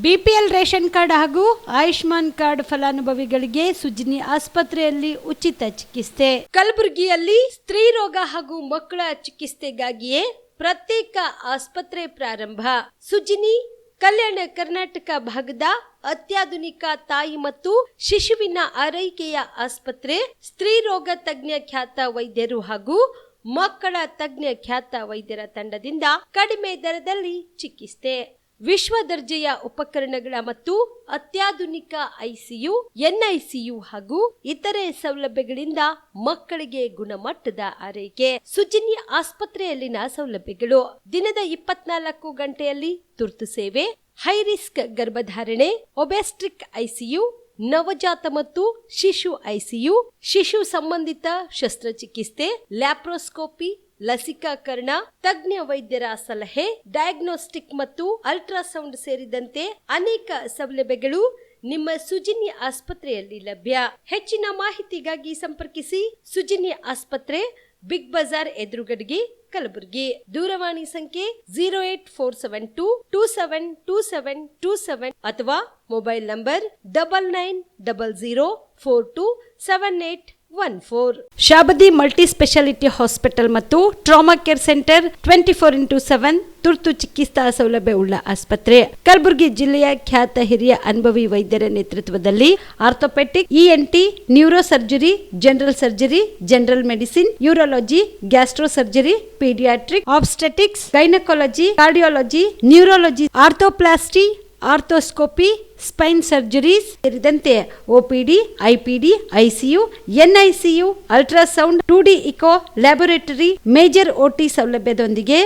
BPL ration card ಹಾಗೂ Ayushman card ಫಲಾನುಭವಿಗಳಿಗೆ ಸುಜ್ನಿ ಆಸ್ಪತ್ರೆಯಲ್ಲಿ ಉಚಿತ ಚಿಕಿತ್ಸೆ. ಕಲಬುರಗಿಯಲ್ಲಿ ಸ್ತ್ರೀ ರೋಗ ಹಾಗೂ ಮಕ್ಕಳ ಚಿಕಿತ್ಸೆಗಾಗಿಯೇ ಪ್ರತ್ಯೇಕ ಆಸ್ಪತ್ರೆ ಪ್ರಾರಂಭ. ಸುಜ್ನಿ ಕಲ್ಯಾಣ ಕರ್ನಾಟಕ ಭಾಗದ ಅತ್ಯಾಧುನಿಕ ತಾಯಿ ಮತ್ತು ಶಿಶುವಿನ ಆರೈಕೆಯ ಆಸ್ಪತ್ರೆ. ಸ್ತ್ರೀ ರೋಗ ತಜ್ಞ ಖ್ಯಾತ ವೈದ್ಯರು ಹಾಗೂ ಮಕ್ಕಳ ತಜ್ಞ ಖ್ಯಾತ ವೈದ್ಯರ ತಂಡದಿಂದ ಕಡಿಮೆ ದರದಲ್ಲಿ ಚಿಕಿತ್ಸೆ, ವಿಶ್ವ ದರ್ಜೆಯ ಉಪಕರಣಗಳ ಮತ್ತು ಅತ್ಯಾಧುನಿಕ ಐಸಿಯು, ಎನ್ಐಸಿಯು ಹಾಗೂ ಇತರೆ ಸೌಲಭ್ಯಗಳಿಂದ ಮಕ್ಕಳಿಗೆ ಗುಣಮಟ್ಟದ ಆರೈಕೆ. ಸುಜ್ನಿ ಆಸ್ಪತ್ರೆಯಲ್ಲಿನ ಸೌಲಭ್ಯಗಳು: ದಿನದ 24 ಗಂಟೆಯಲ್ಲಿ ತುರ್ತು ಸೇವೆ, ಹೈ ರಿಸ್ಕ್ ಗರ್ಭಧಾರಣೆ, ಒಬೆಸ್ಟ್ರಿಕ್ ಐಸಿಯು, ನವಜಾತ ಮತ್ತು ಶಿಶು ಐಸಿಯು, ಶಿಶು ಸಂಬಂಧಿತ ಶಸ್ತ್ರಚಿಕಿತ್ಸೆ, ಲ್ಯಾಪ್ರೋಸ್ಕೋಪಿ, ಲಸಿಕಾಕರಣ, ತಜ್ಞ ವೈದ್ಯರ ಸಲಹೆ, ಡಯಾಗ್ನೋಸ್ಟಿಕ್ ಮತ್ತು ಅಲ್ಟ್ರಾಸೌಂಡ್ ಸೇರಿದಂತೆ ಅನೇಕ ಸೌಲಭ್ಯಗಳು ನಿಮ್ಮ ಸುಜ್ನಿ ಆಸ್ಪತ್ರೆಯಲ್ಲಿ ಲಭ್ಯ. ಹೆಚ್ಚಿನ ಮಾಹಿತಿಗಾಗಿ ಸಂಪರ್ಕಿಸಿ ಸುಜ್ನಿ ಆಸ್ಪತ್ರೆ, ಬಿಗ್ ಬಜಾರ್ ಎದುರುಗಡೆಗೆ, ಕಲಬುರಗಿ. ದೂರವಾಣಿ ಸಂಖ್ಯೆ 08472727227 ಅಥವಾ mobile number 9900427814. Shabadi multi speciality hospital ಮತ್ತು ಟ್ರಾಮಾ ಕೇರ್ ಸೆಂಟರ್ 24x7 ತುರ್ತು ಚಿಕಿತ್ಸಾ ಸೌಲಭ್ಯವುಳ್ಳ ಆಸ್ಪತ್ರೆ. ಕಲಬುರಗಿ ಜಿಲ್ಲೆಯ ಖ್ಯಾತ ಹಿರಿಯ ಅನುಭವಿ ವೈದ್ಯರ ನೇತೃತ್ವದಲ್ಲಿ orthopaedic, ENT, neuro surgery, general surgery, general medicine, urology, gastro surgery, paediatric, obstetrics, gynaecology, cardiology, neurology, arthroplasty, arthroscopy, spine surgeries ಸೇರಿದಂತೆ OPD, IPD, ICU, NICU, ultrasound, 2D echo, laboratory, major OT ಸೌಲಭ್ಯದೊಂದಿಗೆ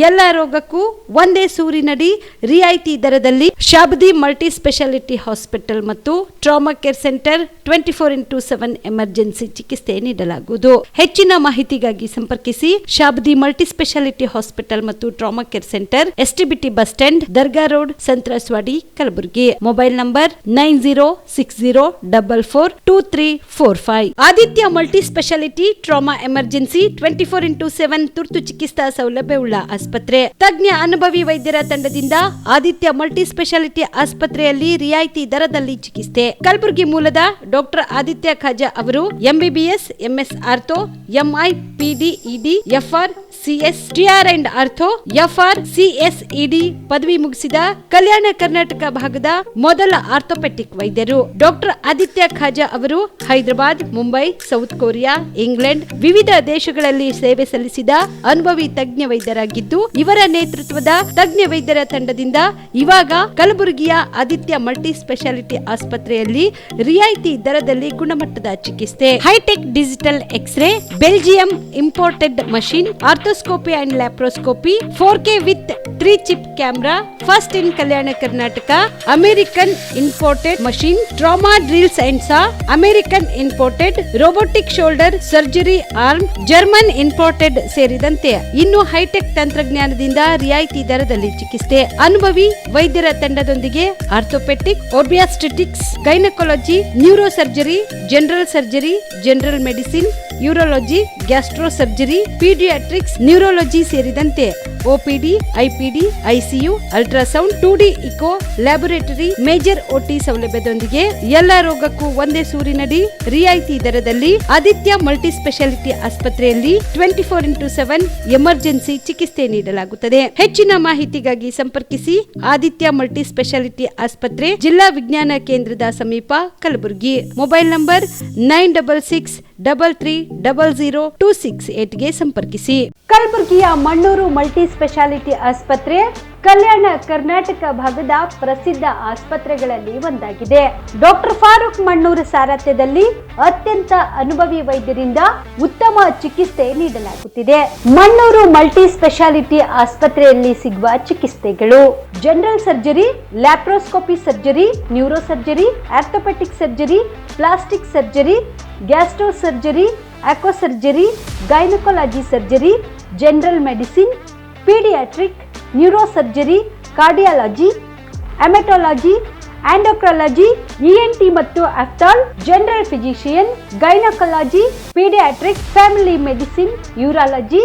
ಎಲ್ಲ ರೋಗಕ್ಕೂ ಒಂದೇ ಸೂರಿನಡಿ ರಿಯಾಯಿತಿ ದರದಲ್ಲಿ ಶಾಬದಿ ಮಲ್ಟಿ ಸ್ಪೆಷಾಲಿಟಿ ಹಾಸ್ಪಿಟಲ್ ಮತ್ತು trauma care centre 24x7 emergency ಚಿಕಿತ್ಸೆ ನೀಡಲಾಗುವುದು. ಹೆಚ್ಚಿನ ಮಾಹಿತಿಗಾಗಿ ಸಂಪರ್ಕಿಸಿ ಶಾಬದಿ ಮಲ್ಟಿ ಸ್ಪೆಷಾಲಿಟಿ ಹಾಸ್ಪಿಟಲ್ ಮತ್ತು trauma care centre, STBT bus stand, Dargah road, ಸಂತ್ರಸ್ವಾಡಿ, Kalaburagi. Mobile number 9060442345. Aditya multi speciality trauma emergency 24x7 ತುರ್ತು ಚಿಕಿತ್ಸಾ ಸೌಲಭ್ಯವುಳ್ಳ ಆಸ್ಪತ್ರೆ. ತಜ್ಞ ಅನುಭವಿ ವೈದ್ಯರ ತಂಡದಿಂದ ಆದಿತ್ಯ ಮಲ್ಟಿ ಸ್ಪೆಷಾಲಿಟಿ ಆಸ್ಪತ್ರೆಯಲ್ಲಿ ರಿಯಾಯಿತಿ ದರದಲ್ಲಿ ಚಿಕಿತ್ಸೆ. ಕಲಬುರಗಿ ಮೂಲದ ಡಾಕ್ಟರ್ ಆದಿತ್ಯ ಖಾಜಾ ಅವರು MBBS, MS ortho, MI, PD, ED, FR, CS, TR and ortho, FR, CSED ಪದವಿ ಮುಗಿಸಿದ ಕಲ್ಯಾಣ ಕರ್ನಾಟಕ ಭಾಗದ ಮೊದಲ ಆರ್ಥೋಪೆಟಿಕ್ ವೈದ್ಯರು. ಡಾಕ್ಟರ್ ಆದಿತ್ಯ ಖಾಜಾ ಅವರು Hyderabad, Mumbai, south Korea, England ವಿವಿಧ ದೇಶಗಳಲ್ಲಿ ಸೇವೆ ಸಲ್ಲಿಸಿದ ಅನುಭವಿ ತಜ್ಞ ವೈದ್ಯರಾಗಿದ್ದು, ಇವರ ನೇತೃತ್ವದ ತಜ್ಞ ವೈದ್ಯರ ತಂಡದಿಂದ ಇವಾಗ ಕಲಬುರಗಿಯ ಆದಿತ್ಯ ಮಲ್ಟಿ ಸ್ಪೆಷಾಲಿಟಿ ಆಸ್ಪತ್ರೆಯಲ್ಲಿ ರಿಯಾಯಿತಿ ದರದಲ್ಲಿ ಗುಣಮಟ್ಟದ ಚಿಕಿತ್ಸೆ, hi tech digital x ray, Belgium imported machine, arthroscopy and laparoscopy, 4K with 3 chip camera, first in Kalyana Karnataka, American imported machine, trauma drills and saw, American imported robotic shoulder surgery arm, German imported ಸೇರಿದಂತೆ ಇನ್ನು high tech ತಂತ್ರಜ್ಞಾನದಿಂದ ರಿಯಾಯಿತಿ ದರದಲ್ಲಿ ಚಿಕಿತ್ಸೆ. ಅನುಭವಿ ವೈದ್ಯರ ತಂಡದೊಂದಿಗೆ orthopaedic, obstetrics, gynaecology, neuro surgery, general surgery, general medicine, urology, gastro surgery, paediatrics, neurology ಸೇರಿದಂತೆ OPD, IPD, ICU, ultrasound, 2D echo, laboratory, major OT ಸೌಲಭ್ಯದೊಂದಿಗೆ ಎಲ್ಲ ರೋಗಕ್ಕೂ ಒಂದೇ ಸೂರಿನಡಿ ರಿಯಾಯಿತಿ ದರದಲ್ಲಿ ಆದಿತ್ಯ ಮಲ್ಟಿ ಸ್ಪೆಷಾಲಿಟಿ ಆಸ್ಪತ್ರೆಯಲ್ಲಿ 24x7 ಎಮರ್ಜೆನ್ಸಿ ಚಿಕಿತ್ಸೆ ನೀಡಲಾಗುತ್ತದೆ. ಹೆಚ್ಚಿನ ಮಾಹಿತಿಗಾಗಿ ಸಂಪರ್ಕಿಸಿ ಆದಿತ್ಯ ಮಲ್ಟಿ ಸ್ಪೆಷಾಲಿಟಿ ಆಸ್ಪತ್ರೆ, ಜಿಲ್ಲಾ ವಿಜ್ಞಾನ ಕೇಂದ್ರದ ಸಮೀಪ, ಕಲಬುರಗಿ. ಮೊಬೈಲ್ ನಂಬರ್ 9663300268 ಸಂಪರ್ಕಿಸಿ. ಕಲಬುರಗಿಯ ಮಣ್ಣೂರು ಮಲ್ಟಿ ಸ್ಪೆಷಾಲಿಟಿ ಆಸ್ಪತ್ರೆ ಕಲ್ಯಾಣ ಕರ್ನಾಟಕ ಭಾಗದ ಪ್ರಸಿದ್ಧ ಆಸ್ಪತ್ರೆಗಳಲ್ಲಿ ಒಂದಾಗಿದೆ. ಡಾಕ್ಟರ್ ಫಾರೂಕ್ ಮಣ್ಣೂರು ಸಾರಥ್ಯದಲ್ಲಿ ಅತ್ಯಂತ ಅನುಭವಿ ವೈದ್ಯರಿಂದ ಉತ್ತಮ ಚಿಕಿತ್ಸೆ ನೀಡಲಾಗುತ್ತಿದೆ. ಮಣ್ಣೂರು ಮಲ್ಟಿ ಸ್ಪೆಷಾಲಿಟಿ ಆಸ್ಪತ್ರೆಯಲ್ಲಿ ಸಿಗುವ ಚಿಕಿತ್ಸೆಗಳು: general surgery, laparoscopy surgery, neuro surgery, orthopaedic surgery, plastic surgery, gastro surgery, aqua surgery, gynaecology surgery, general medicine, paediatric, neuro surgery, cardiology, haematology, endocrinology, ENT ಮತ್ತು ophthal, general physician, gynaecology, paediatrics, family medicine, urology,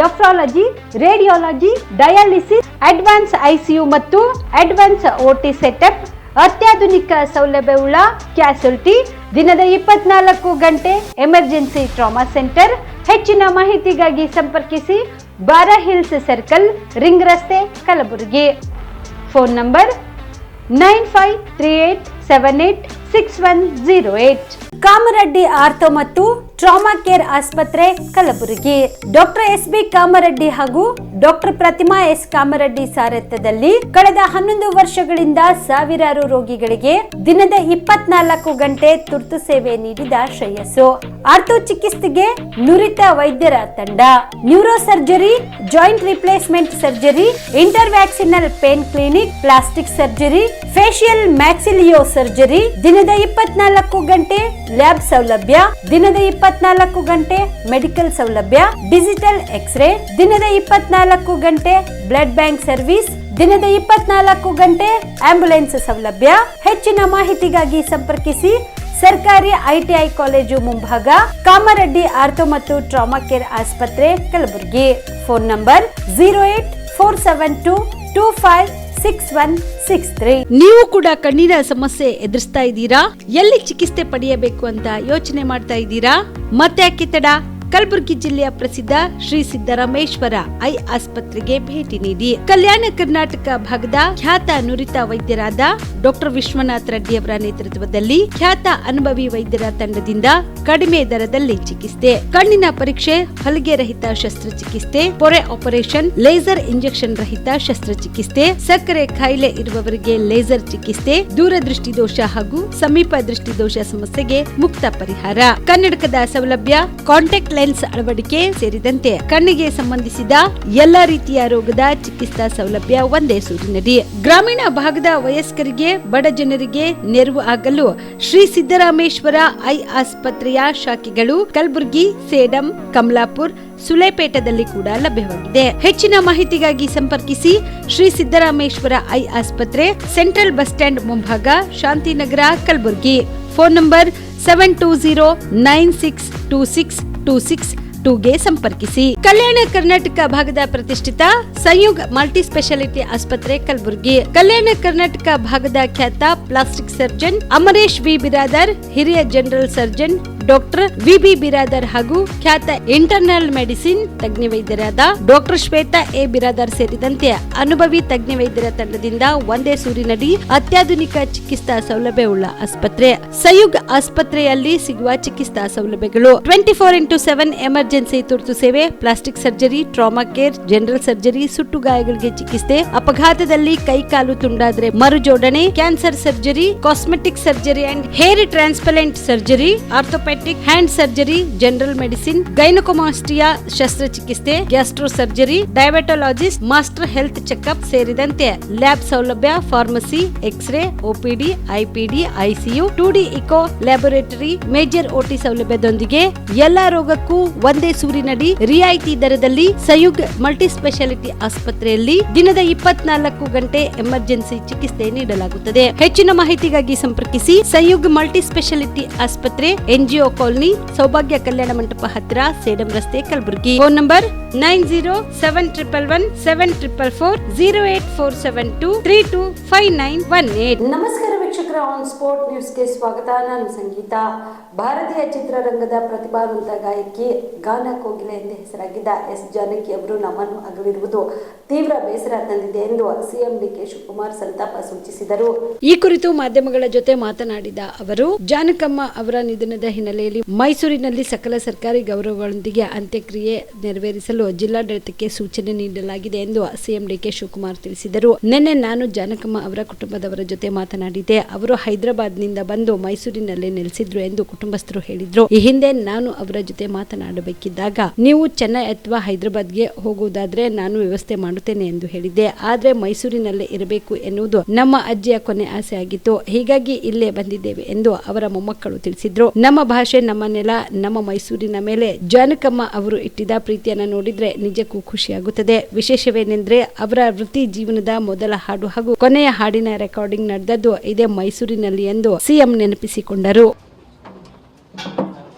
nephrology, radiology, dialysis, advance ICU ಮತ್ತು advance OT setup, ಅತ್ಯಾಧುನಿಕ ಸೌಲಭ್ಯವುಳ್ಳ ಕ್ಯಾಸುಲಿಟಿ, ದಿನದ 24 ಗಂಟೆ emergency trauma centre. ಹೆಚ್ಚಿನ ಮಾಹಿತಿಗಾಗಿ ಸಂಪರ್ಕಿಸಿ ಬಾರಾ hills circle, ring ರಸ್ತೆ, Kalaburagi. Phone number 9538786108. Kamareddy ortho ಮತ್ತು ಟ್ರಾಮಾ ಕೇರ್ ಆಸ್ಪತ್ರೆ, ಕಲಬುರಗಿ. ಡಾಕ್ಟರ್ SB ಕಾಮರೆಡ್ಡಿ ಹಾಗೂ ಡಾಕ್ಟರ್ ಪ್ರತಿಮಾ S ಕಾಮರೆಡ್ಡಿ ಸಾರಥ್ಯದಲ್ಲಿ ಕಳೆದ 11 ವರ್ಷಗಳಿಂದ ಸಾವಿರಾರು ರೋಗಿಗಳಿಗೆ ದಿನದ 24 ಗಂಟೆ ತುರ್ತು ಸೇವೆ ನೀಡಿದ ಶ್ರೇಯಸ್ಸು. ಆರ್ಥೋ ಚಿಕಿತ್ಸೆಗೆ ನುರಿತ ವೈದ್ಯರ ತಂಡ, neuro surgery, joint replacement surgery, interventional pain clinic, plastic surgery, facial maxillo surgery, ದಿನದ 24 ಗಂಟೆ ಲ್ಯಾಬ್ ಸೌಲಭ್ಯ, ದಿನದ 24 ಗಂಟೆ ಮೆಡಿಕಲ್ ಸೌಲಭ್ಯ, ಡಿಜಿಟಲ್ ಎಕ್ಸ್ರೇ, ದಿನದ 24 ಗಂಟೆ ಬ್ಲಡ್ ಬ್ಯಾಂಕ್ ಸರ್ವಿಸ್, ದಿನದ 24 ಗಂಟೆ ಆಂಬ್ಯುಲೆನ್ಸ್ ಸೌಲಭ್ಯ. ಹೆಚ್ಚಿನ ಮಾಹಿತಿಗಾಗಿ ಸಂಪರ್ಕಿಸಿ ಸರ್ಕಾರಿ ITI ಕಾಲೇಜು ಮುಂಭಾಗ, ಕಾಮರೆಡ್ಡಿ ಆರ್ಥೋ ಮತ್ತು ಟ್ರಾಮಾ ಕೇರ್ ಆಸ್ಪತ್ರೆ, ಕಲಬುರಗಿ. Phone number 08472256163. ನೀವು ಕೂಡ ಕಣ್ಣಿನ ಸಮಸ್ಯೆ ಎದುರಿಸ್ತಾ ಇದ್ದೀರಾ? ಎಲ್ಲಿ ಚಿಕಿತ್ಸೆ ಪಡೆಯಬೇಕು ಅಂತ ಯೋಚನೆ ಮಾಡ್ತಾ ಇದ್ದೀರಾ? ಮತ್ತೆ ಯಾಕೆ ತಡ? ಕಲಬುರಗಿ ಜಿಲ್ಲೆಯ ಪ್ರಸಿದ್ಧ ಶ್ರೀ ಸಿದ್ದರಾಮೇಶ್ವರ ಐ ಆಸ್ಪತ್ರೆಗೆ ಭೇಟಿ ನೀಡಿ ಕಲ್ಯಾಣ ಕರ್ನಾಟಕ ಭಾಗದ ಖ್ಯಾತ ನುರಿತ ವೈದ್ಯರಾದ ಡಾಕ್ಟರ್ ವಿಶ್ವನಾಥ್ ರೆಡ್ಡಿ ಅವರ ನೇತೃತ್ವದಲ್ಲಿ ಖ್ಯಾತ ಅನುಭವಿ ವೈದ್ಯರ ತಂಡದಿಂದ ಕಡಿಮೆ ದರದಲ್ಲಿ ಚಿಕಿತ್ಸೆ, ಕಣ್ಣಿನ ಪರೀಕ್ಷೆ, ಹೊಲಿಗೆ ರಹಿತ ಶಸ್ತ್ರಚಿಕಿತ್ಸೆ, ಪೊರೆ ಆಪರೇಷನ್, ಲೇಸರ್ ಇಂಜೆಕ್ಷನ್ ರಹಿತ ಶಸ್ತ್ರಚಿಕಿತ್ಸೆ, ಸಕ್ಕರೆ ಕಾಯಿಲೆ ಇರುವವರಿಗೆ ಲೇಸರ್ ಚಿಕಿತ್ಸೆ, ದೂರದೃಷ್ಟಿ ದೋಷ ಹಾಗೂ ಸಮೀಪ ದೃಷ್ಟಿ ದೋಷ ಸಮಸ್ಯೆಗೆ ಮುಕ್ತ ಪರಿಹಾರ, ಕನ್ನಡಕದ ಸೌಲಭ್ಯ, ಕಾಂಟ್ಯಾಕ್ಟ್ ಲೆನ್ಸ್ ಅಳವಡಿಕೆ ಸೇರಿದಂತೆ ಕಣ್ಣಿಗೆ ಸಂಬಂಧಿಸಿದ ಎಲ್ಲಾ ರೀತಿಯ ರೋಗದ ಚಿಕಿತ್ಸಾ ಸೌಲಭ್ಯ ಒಂದೇ ಸೂರಿನಡಿ. ಗ್ರಾಮೀಣ ಭಾಗದ ವಯಸ್ಕರಿಗೆ, ಬಡ ಜನರಿಗೆ ನೆರವು ಆಗಲು ಶ್ರೀ ಸಿದ್ದರಾಮೇಶ್ವರ ಐ ಆಸ್ಪತ್ರೆಯ ಶಾಖೆಗಳು ಕಲಬುರಗಿ, ಸೇಡಂ, ಕಮಲಾಪುರ್, ಸುಲೇಪೇಟದಲ್ಲಿ ಕೂಡ ಲಭ್ಯವಾಗಿದೆ. ಹೆಚ್ಚಿನ ಮಾಹಿತಿಗಾಗಿ ಸಂಪರ್ಕಿಸಿ ಶ್ರೀ ಸಿದ್ದರಾಮೇಶ್ವರ ಐ ಆಸ್ಪತ್ರೆ, ಸೆಂಟ್ರಲ್ ಬಸ್ ಸ್ಟ್ಯಾಂಡ್ ಮುಂಭಾಗ, ಶಾಂತಿನಗರ, ಕಲಬುರಗಿ. ಫೋನ್ ನಂಬರ್ 720962626 ಗೆ ಸಂಪರ್ಕಿಸಿ. ಕಲ್ಯಾಣ ಕರ್ನಾಟಕ ಭಾಗದ ಪ್ರತಿಷ್ಠಿತ ಸಂಯುಗ್ ಮಲ್ಟಿ ಸ್ಪೆಷಾಲಿಟಿ ಆಸ್ಪತ್ರೆ, ಕಲಬುರಗಿ. ಕಲ್ಯಾಣ ಕರ್ನಾಟಕ ಭಾಗದ ಖ್ಯಾತ plastic surgeon Amaresh V Biradar, ಹಿರಿಯ general surgeon doctor VB Biradar ಹಾಗೂ ಖ್ಯಾತ ಇಂಟರ್ನಲ್ ಮೆಡಿಸಿನ್ ತಜ್ಞ ವೈದ್ಯರಾದ ಡಾಕ್ಟರ್ ಶ್ವೇತಾ A ಬಿರಾದರ್ ಸೇರಿದಂತೆ ಅನುಭವಿ ತಜ್ಞ ವೈದ್ಯರ ತಂಡದಿಂದ ಒಂದೇ ಸೂರಿನಡಿ ಅತ್ಯಾಧುನಿಕ ಚಿಕಿತ್ಸಾ ಸೌಲಭ್ಯವುಳ್ಳ ಆಸ್ಪತ್ರೆ. ಸಂಯುಗ್ ಆಸ್ಪತ್ರೆಯಲ್ಲಿ ಸಿಗುವ ಚಿಕಿತ್ಸಾ ಸೌಲಭ್ಯಗಳು: 24x7 ಎಮರ್ಜೆನ್ಸಿ ತುರ್ತು ಸೇವೆ, plastic surgery, trauma care, general surgery, ಸುಟ್ಟು ಗಾಯಗಳಿಗೆ ಚಿಕಿತ್ಸೆ, ಅಪಘಾತದಲ್ಲಿ ಕೈ ಕಾಲು ತುಂಡಾದ್ರೆ ಮರುಜೋಡಣೆ, cancer surgery, cosmetic surgery and hair transplant surgery, orthopaedic hand surgery, general medicine, gynaecomastia ಶಸ್ತ್ರಚಿಕಿತ್ಸೆ, gastro surgery, diabetologist, master health checkup ಸೇರಿದಂತೆ ಲ್ಯಾಬ್ ಸೌಲಭ್ಯ, pharmacy, X-ray, OPD, IPD, ICU, 2D echo laboratory, major OT ಸೌಲಭ್ಯದೊಂದಿಗೆ ಎಲ್ಲಾ ರೋಗಕ್ಕೂ ಒಂದೇ ಸೂರಿನಡಿ ರಿಯಾಯಿತಿ ದರದಲ್ಲಿ ಸಂಯುಗ್ multi speciality ಆಸ್ಪತ್ರೆಯಲ್ಲಿ ದಿನದ 24 ಗಂಟೆ ಎಮರ್ಜೆನ್ಸಿ ಚಿಕಿತ್ಸೆ ನೀಡಲಾಗುತ್ತದೆ. ಹೆಚ್ಚಿನ ಮಾಹಿತಿಗಾಗಿ ಸಂಪರ್ಕಿಸಿ ಸಂಯುಗ್ ಮಲ್ಟಿ ಸ್ಪೆಷಾಲಿಟಿ ಆಸ್ಪತ್ರೆ, NGO ಕಾಲೋನಿ, ಸೌಭಾಗ್ಯ ಕಲ್ಯಾಣ ಮಂಟಪ ಹತ್ತಿರ, ಸೇಡಂ ರಸ್ತೆ, ಕಲಬುರಗಿ. Phone number 9071117444 08472325918. ನಮಸ್ಕಾರ ವೀಕ್ಷಕರ, ಆನ್ ಸ್ಪೋರ್ಟ್ ನ್ಯೂಸ್ಗೆ ಸ್ವಾಗತ. ನಾನು ಸಂಗೀತ. ಭಾರತೀಯ ಚಿತ್ರರಂಗದ ಪ್ರತಿಭಾವಂತ ಗಾಯಕಿ, ಗಾನ ಕೋಗಿಲೆ ಎಂದೇ ಹೆಸರಾಗಿದ್ದ S ಜಾನಕಿ ಅವರು ನಮ್ಮನ್ನು ಅಗಲಿರುವುದು ತೀವ್ರ ಬೇಸರ ತಂದಿದೆ ಎಂದು CM DK ಶಿವಕುಮಾರ್ ಸಂತಾಪ ಸೂಚಿಸಿದರು. ಈ ಕುರಿತು ಮಾಧ್ಯಮಗಳ ಜೊತೆ ಮಾತನಾಡಿದ ಅವರು, ಜಾನಕಮ್ಮ ಅವರ ನಿಧನದ ಹಿನ್ನೆಲೆಯಲ್ಲಿ ಮೈಸೂರಿನಲ್ಲಿ ಸಕಲ ಸರ್ಕಾರಿ ಗೌರವಗಳೊಂದಿಗೆ ಅಂತ್ಯಕ್ರಿಯೆ ನೆರವೇರಿಸಲು ಜಿಲ್ಲಾಡಳಿತಕ್ಕೆ ಸೂಚನೆ ನೀಡಲಾಗಿದೆ ಎಂದು CM DK ಶಿವಕುಮಾರ್ ತಿಳಿಸಿದರು. ನಿನ್ನೆ ನಾನು ಜಾನಕಮ್ಮ ಅವರ ಕುಟುಂಬದವರ ಜೊತೆ ಮಾತನಾಡಿದೆ. ಅವರು ಹೈದರಾಬಾದ್ನಿಂದ ಬಂದು ಮೈಸೂರಿನಲ್ಲೇ ನೆಲೆಸಿದ್ರು ಎಂದು ಕುಟುಂಬಸ್ಥರು ಹೇಳಿದ್ರು. ಈ ಹಿಂದೆ ನಾನು ಅವರ ಜೊತೆ ಮಾತನಾಡಬೇಕಿದ್ದಾಗ, ನೀವು ಚೆನ್ನೈ ಅಥವಾ ಹೈದರಾಬಾದ್ಗೆ ಹೋಗುವುದಾದ್ರೆ ನಾನು ವ್ಯವಸ್ಥೆ ಮಾಡುತ್ತೇನೆ ಎಂದು ಹೇಳಿದ್ದೆ. ಆದ್ರೆ ಮೈಸೂರಿನಲ್ಲೇ ಇರಬೇಕು ಎನ್ನುವುದು ನಮ್ಮ ಅಜ್ಜಿಯ ಕೊನೆ ಆಸೆ ಆಗಿತ್ತು. ಹೀಗಾಗಿ ಇಲ್ಲೇ ಬಂದಿದ್ದೇವೆ ಎಂದು ಅವರ ಮೊಮ್ಮಕ್ಕಳು ತಿಳಿಸಿದ್ರು. ನಮ್ಮ ಭಾಷೆ, ನಮ್ಮ ನೆಲ, ನಮ್ಮ ಮೈಸೂರಿನ ಮೇಲೆ ಜಾನಕಮ್ಮ ಅವರು ಇಟ್ಟಿದ್ದ ಪ್ರೀತಿಯನ್ನ ನೋಡಿದ್ರೆ ನಿಜಕ್ಕೂ ಖುಷಿಯಾಗುತ್ತದೆ. ವಿಶೇಷವೇನೆಂದ್ರೆ ಅವರ ವೃತ್ತಿ ಜೀವನದ ಮೊದಲ ಹಾಡು ಹಾಗೂ ಕೊನೆಯ ಹಾಡಿನ ರೆಕಾರ್ಡಿಂಗ್ ನಡೆದದ್ದು ಇದೇ ಮೈಸೂರಿನಲ್ಲಿ ಎಂದು ಸಿಎಂ ನೆನಪಿಸಿಕೊಂಡರು.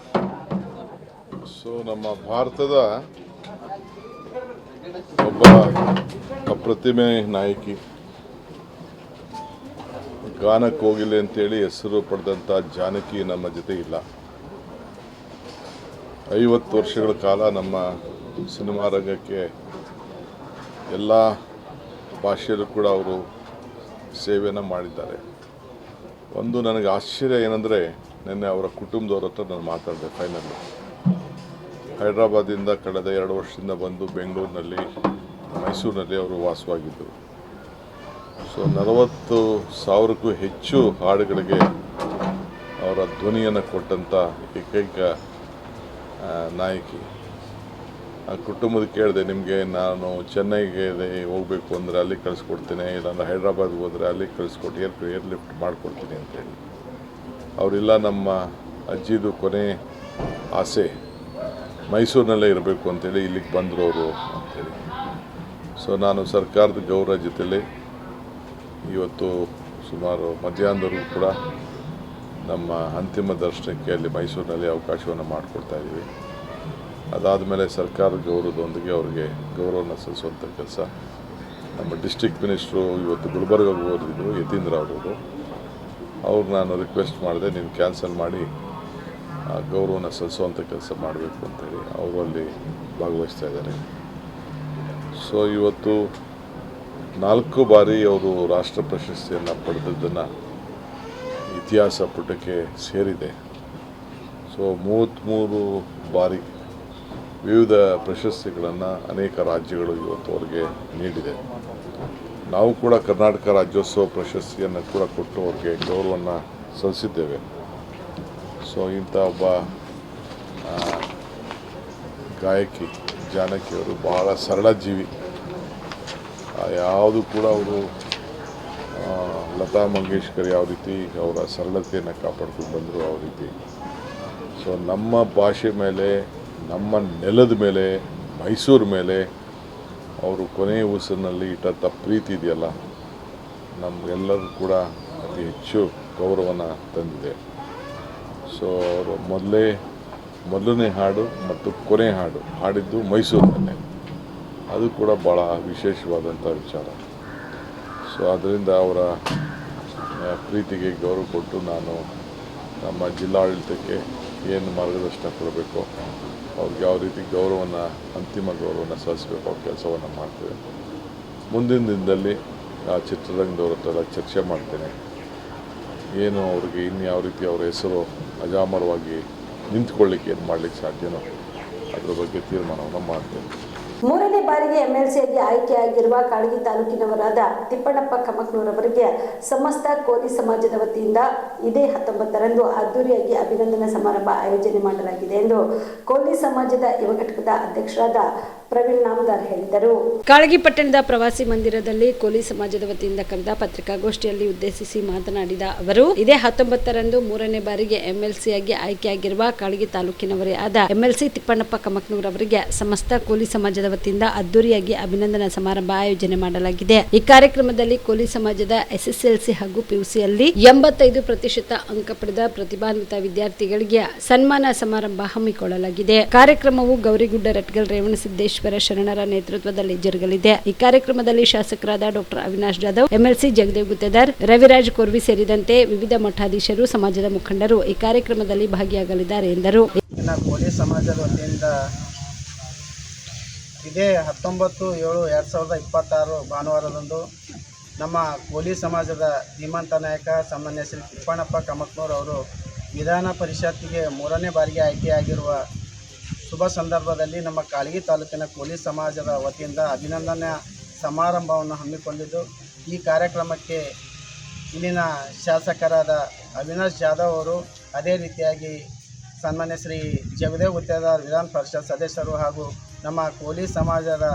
ನಮ್ಮ ಭಾರತದ ಒಬ್ಬ ಅಪ್ರತಿಮೆ ನಾಯಕಿ, ಗಾನಕ್ಕೆ ಹೋಗಿಲ್ಲ ಅಂತೇಳಿ ಹೆಸರು ಪಡೆದಂಥ ಜಾನಕಿ ನಮ್ಮ ಜೊತೆ ಇಲ್ಲ. 50 ವರ್ಷಗಳ ಕಾಲ ನಮ್ಮ ಸಿನಿಮಾ ರಂಗಕ್ಕೆ ಎಲ್ಲ ಭಾಷೆಯಲ್ಲೂ ಕೂಡ ಅವರು ಸೇವೆಯನ್ನು ಮಾಡಿದ್ದಾರೆ. ಒಂದು ನನಗೆ ಆಶ್ಚರ್ಯ ಏನಂದರೆ, ನಿನ್ನೆ ಅವರ ಕುಟುಂಬದವ್ರ ಹತ್ರ ನಾನು ಮಾತಾಡಿದೆ. ಫೈನಲ್ ಹೈದರಾಬಾದಿಂದ ಕಳೆದ 2 ವರ್ಷದಿಂದ ಬಂದು ಬೆಂಗಳೂರಿನಲ್ಲಿ, ಮೈಸೂರಿನಲ್ಲಿ ಅವರು ವಾಸವಾಗಿದ್ದರು. ಸೊ 40,000ಕ್ಕೂ ಹೆಚ್ಚು ಹಾಡುಗಳಿಗೆ ಅವರ ಧ್ವನಿಯನ್ನು ಕೊಟ್ಟಂಥ ಏಕೈಕ ನಾಯಕಿ. ಆ ಕುಟುಂಬದ ಕೇಳಿದೆ, ನಿಮಗೆ ನಾನು ಚೆನ್ನೈಗೆ ಹೋಗಬೇಕು ಅಂದರೆ ಅಲ್ಲಿ ಕಳಿಸ್ಕೊಡ್ತೀನಿ, ಇಲ್ಲಾಂದ್ರೆ ಹೈದ್ರಾಬಾದ್ಗೆ ಹೋದರೆ ಅಲ್ಲಿ ಕಳಿಸ್ಕೊಟ್ಟು ಏರ್ ಲಿಫ್ಟ್ ಮಾಡಿಕೊಡ್ತೀನಿ ಅಂತೇಳಿ. ಅವರಿಲ್ಲ, ನಮ್ಮ ಅಜ್ಜಿದು ಕೊನೆ ಆಸೆ ಮೈಸೂರಿನಲ್ಲೇ ಇರಬೇಕು ಅಂತೇಳಿ ಇಲ್ಲಿಗೆ ಬಂದರು ಅವರು ಅಂತೇಳಿ. ಸೊ ನಾನು ಸರ್ಕಾರದ ಗೌರವ ಜೊತೆಲಿ ಇವತ್ತು ಸುಮಾರು ಮಧ್ಯಾಹ್ನದವರೆಗೂ ಕೂಡ ನಮ್ಮ ಅಂತಿಮ ದರ್ಶನಕ್ಕೆ ಅಲ್ಲಿ ಮೈಸೂರಿನಲ್ಲಿ ಅವಕಾಶವನ್ನು ಮಾಡಿಕೊಡ್ತಾ ಇದ್ದೀವಿ. ಅದಾದಮೇಲೆ ಸರ್ಕಾರದ ಗೌರವದೊಂದಿಗೆ ಅವ್ರಿಗೆ ಗೌರವನ ಸಲ್ಲಿಸುವಂಥ ಕೆಲಸ ನಮ್ಮ ಡಿಸ್ಟ್ರಿಕ್ಟ್ ಮಿನಿಸ್ಟ್ರು ಇವತ್ತು ಗುಲ್ಬರ್ಗಾಗೆ ಹೋಗಿದ್ರು, ಯತೀಂದ್ರ ಅವರು. ಅವ್ರಿಗೆ ನಾನು ರಿಕ್ವೆಸ್ಟ್ ಮಾಡಿದೆ, ನೀನು ಕ್ಯಾನ್ಸಲ್ ಮಾಡಿ ಆ ಗೌರವನ ಸಲ್ಲಿಸುವಂಥ ಕೆಲಸ ಮಾಡಬೇಕು ಅಂತೇಳಿ. ಅವರು ಅಲ್ಲಿ ಭಾಗವಹಿಸ್ತಾ ಇದ್ದಾರೆ. ಸೊ ಇವತ್ತು 4 ಬಾರಿ ಅವರು ರಾಷ್ಟ್ರ ಪ್ರಶಸ್ತಿಯನ್ನು ಪಡೆದದ್ದನ್ನು ಇತಿಹಾಸ ಪುಟಕ್ಕೆ ಸೇರಿದೆ. ಸೊ 33 ಬಾರಿ ವಿವಿಧ ಪ್ರಶಸ್ತಿಗಳನ್ನು ಅನೇಕ ರಾಜ್ಯಗಳು ಇವತ್ತು ಅವ್ರಿಗೆ ನೀಡಿದೆ. ನಾವು ಕೂಡ ಕರ್ನಾಟಕ ರಾಜ್ಯೋತ್ಸವ ಪ್ರಶಸ್ತಿಯನ್ನು ಕೂಡ ಕೊಟ್ಟು ಅವ್ರಿಗೆ ಗೌರವವನ್ನು ಸಲ್ಲಿಸಿದ್ದೇವೆ. ಸೊ ಇಂಥ ಒಬ್ಬ ಗಾಯಕಿ ಜಾನಕಿಯವರು ಭಾಳ ಸರಳ ಜೀವಿ. ಯಾವುದು ಕೂಡ ಅವರು ಲತಾ ಮಂಗೇಶ್ಕರ್ ಯಾವ ರೀತಿ ಅವರ ಸರಳತೆಯನ್ನು ಕಾಪಾಡ್ಕೊಂಡು ಬಂದರು, ಆ ರೀತಿ. ಸೊ ನಮ್ಮ ಭಾಷೆ ಮೇಲೆ, ನಮ್ಮ ನೆಲದ ಮೇಲೆ, ಮೈಸೂರು ಮೇಲೆ ಅವರು ಕೊನೆಯ ಉಸಿರಿನಲ್ಲಿ ಇಟ್ಟಂಥ ಪ್ರೀತಿ ಇದೆಯಲ್ಲ, ನಮಗೆಲ್ಲರೂ ಕೂಡ ಅತಿ ಹೆಚ್ಚು ಗೌರವನ ತಂದಿದೆ. ಸೊ ಅವರು ಮೊದಲನೇ ಹಾಡು ಮತ್ತು ಕೊನೆ ಹಾಡು ಹಾಡಿದ್ದು ಮೈಸೂರಿನಲ್ಲೇ. ಅದು ಕೂಡ ಭಾಳ ವಿಶೇಷವಾದಂಥ ವಿಚಾರ. ಸೊ ಅದರಿಂದ ಅವರ ಪ್ರೀತಿಗೆ ಗೌರವ ಕೊಟ್ಟು ನಾನು ನಮ್ಮ ಜಿಲ್ಲಾಡಳಿತಕ್ಕೆ ಏನು ಮಾರ್ಗದರ್ಶನ ಕೊಡಬೇಕು, ಅವ್ರಿಗೆ ಯಾವ ರೀತಿ ಅಂತಿಮ ಗೌರವನ ಸಲ್ಲಿಸಬೇಕು, ಅವ್ರ ಕೆಲಸವನ್ನು ಮಾಡ್ತೇವೆ. ಮುಂದಿನ ದಿನದಲ್ಲಿ ಆ ಚಿತ್ರರಂಗದವ್ರ ಹತ್ರ ಚರ್ಚೆ ಮಾಡ್ತೇನೆ. ಏನು ಅವ್ರಿಗೆ ಇನ್ಯಾವ ರೀತಿ ಅವರ ಹೆಸರು ಅಜಾಮರವಾಗಿ ನಿಂತ್ಕೊಳ್ಳಿಕ್ಕೆ ಏನು ಮಾಡಲಿಕ್ಕೆ ಸಾಧ್ಯನೋ ಅದರ ಬಗ್ಗೆ ತೀರ್ಮಾನವನ್ನು ಮಾಡ್ತೇನೆ. 3ನೇ ಬಾರಿಗೆ ಎಂಎಲ್ಸಿಯಾಗಿ ಆಯ್ಕೆಯಾಗಿರುವ ಕಾಳಗಿ ತಾಲೂಕಿನವರಾದ ತಿಪ್ಪಣ್ಣಪ್ಪ ಕಮಕ್ನೂರವರಿಗೆ ಸಮಸ್ತ ಕೋಲಿ ಸಮಾಜದ ವತಿಯಿಂದ ಇದೇ 19ರಂದು ಅದ್ದೂರಿಯಾಗಿ ಅಭಿನಂದನಾ ಸಮಾರಂಭ ಆಯೋಜನೆ ಮಾಡಲಾಗಿದೆ ಎಂದು ಕೋಲಿ ಸಮಾಜದ ಯುವ ಘಟಕದ ಅಧ್ಯಕ್ಷರಾದ ಪ್ರವೀಣ್ ನಾಮದಾರ್ ಹೇಳಿದರು. ಕಾಳಗಿ ಪಟ್ಟಣದ ಪ್ರವಾಸಿ ಮಂದಿರದಲ್ಲಿ ಕೋಲಿ ಸಮಾಜದ ವತಿಯಿಂದ ಕರೆದ ಪತ್ರಿಕಾಗೋಷ್ಠಿಯಲ್ಲಿ ಉದ್ದೇಶಿಸಿ ಮಾತನಾಡಿದ ಅವರು, ಇದೇ 19ರಂದು 3ನೇ ಬಾರಿಗೆ ಎಂಎಲ್ಸಿಯಾಗಿ ಆಯ್ಕೆಯಾಗಿರುವ ಕಾಳಗಿ ತಾಲೂಕಿನವರೇ ಆದ ಎಂಎಲ್ಸಿ ತಿಪ್ಪಣ್ಣಪ್ಪ ಕಮಕ್ನೂರವರಿಗೆ ಸಮಸ್ತ ಕೋಲಿ ಸಮಾಜದ ವತಿಯಿಂದ ಅದ್ದೂರಿಯಾಗಿ ಅಭಿನಂದನಾ ಸಮಾರಂಭ ಆಯೋಜನೆ ಮಾಡಲಾಗಿದೆ. ಈ ಕಾರ್ಯಕ್ರಮದಲ್ಲಿ ಕೋಲಿ ಸಮಾಜದ ಎಸ್ಎಸ್ಎಲ್ಸಿ ಹಾಗೂ ಪಿಯುಸಿಯಲ್ಲಿ 85% ಅಂಕ ಪಡೆದ ಪ್ರತಿಭಾನ್ವಿತ ವಿದ್ಯಾರ್ಥಿಗಳಿಗೆ ಸನ್ಮಾನ ಸಮಾರಂಭ ಹಮ್ಮಿಕೊಳ್ಳಲಾಗಿದೆ. ಕಾರ್ಯಕ್ರಮವು ಗೌರಿಗುಡ್ಡ ರಟ್ಗಲ್ ರೇವಣಸಿದ್ದೇಶ್ವರ ಶರಣರ ನೇತೃತ್ವದಲ್ಲಿ ಜರುಗಲಿದೆ. ಈ ಕಾರ್ಯಕ್ರಮದಲ್ಲಿ ಶಾಸಕರಾದ ಡಾಕ್ಟರ್ ಅವಿನಾಶ್ ಜಾಧವ್, ಎಂಎಲ್ಸಿ ಜಗದೇವ್ ಗುತ್ತೇದಾರ್, ರವಿರಾಜ್ ಕೋರ್ವಿ ಸೇರಿದಂತೆ ವಿವಿಧ ಮಠಾಧೀಶರು, ಸಮಾಜದ ಮುಖಂಡರು ಈ ಕಾರ್ಯಕ್ರಮದಲ್ಲಿ ಭಾಗಿಯಾಗಲಿದ್ದಾರೆ ಎಂದರು. ಕೋಲಿ ಸಮಾಜದ ವತಿಯಿಂದ ಇದೇ 19/7/2026 ಭಾನುವಾರದಂದು ನಮ್ಮ ಕೋಲಿ ಸಮಾಜದ ಧೀಮಂತ ನಾಯಕ ಸಾಮಾನ್ಯ ಶ್ರೀ ತಿಪ್ಪಣ್ಣಪ್ಪ ಕಮಕ್ನೂರ್ ಅವರು ವಿಧಾನ ಪರಿಷತ್ತಿಗೆ 3ನೇ ಬಾರಿಗೆ ಆಯ್ಕೆಯಾಗಿರುವ ಶುಭ ಸಂದರ್ಭದಲ್ಲಿ ನಮ್ಮ ಕಾಳಗಿ ತಾಲೂಕಿನ ಕೋಲಿ ಸಮಾಜದ ವತಿಯಿಂದ ಅಭಿನಂದನಾ ಸಮಾರಂಭವನ್ನು ಹಮ್ಮಿಕೊಂಡಿದ್ದು, ಈ ಕಾರ್ಯಕ್ರಮಕ್ಕೆ ಇಲ್ಲಿನ ಶಾಸಕರಾದ ಅವಿನಾಶ್ ಜಾಧವ್ ಅವರು, ಅದೇ ರೀತಿಯಾಗಿ ಸನ್ಮಾನ್ಯ ಶ್ರೀ ಜಗದೇವ್ ಗುತ್ತೇದಾರ್ ವಿಧಾನ ಪರಿಷತ್ ಸದಸ್ಯರು ಹಾಗೂ ನಮ್ಮ ಕೋಲಿ ಸಮಾಜದ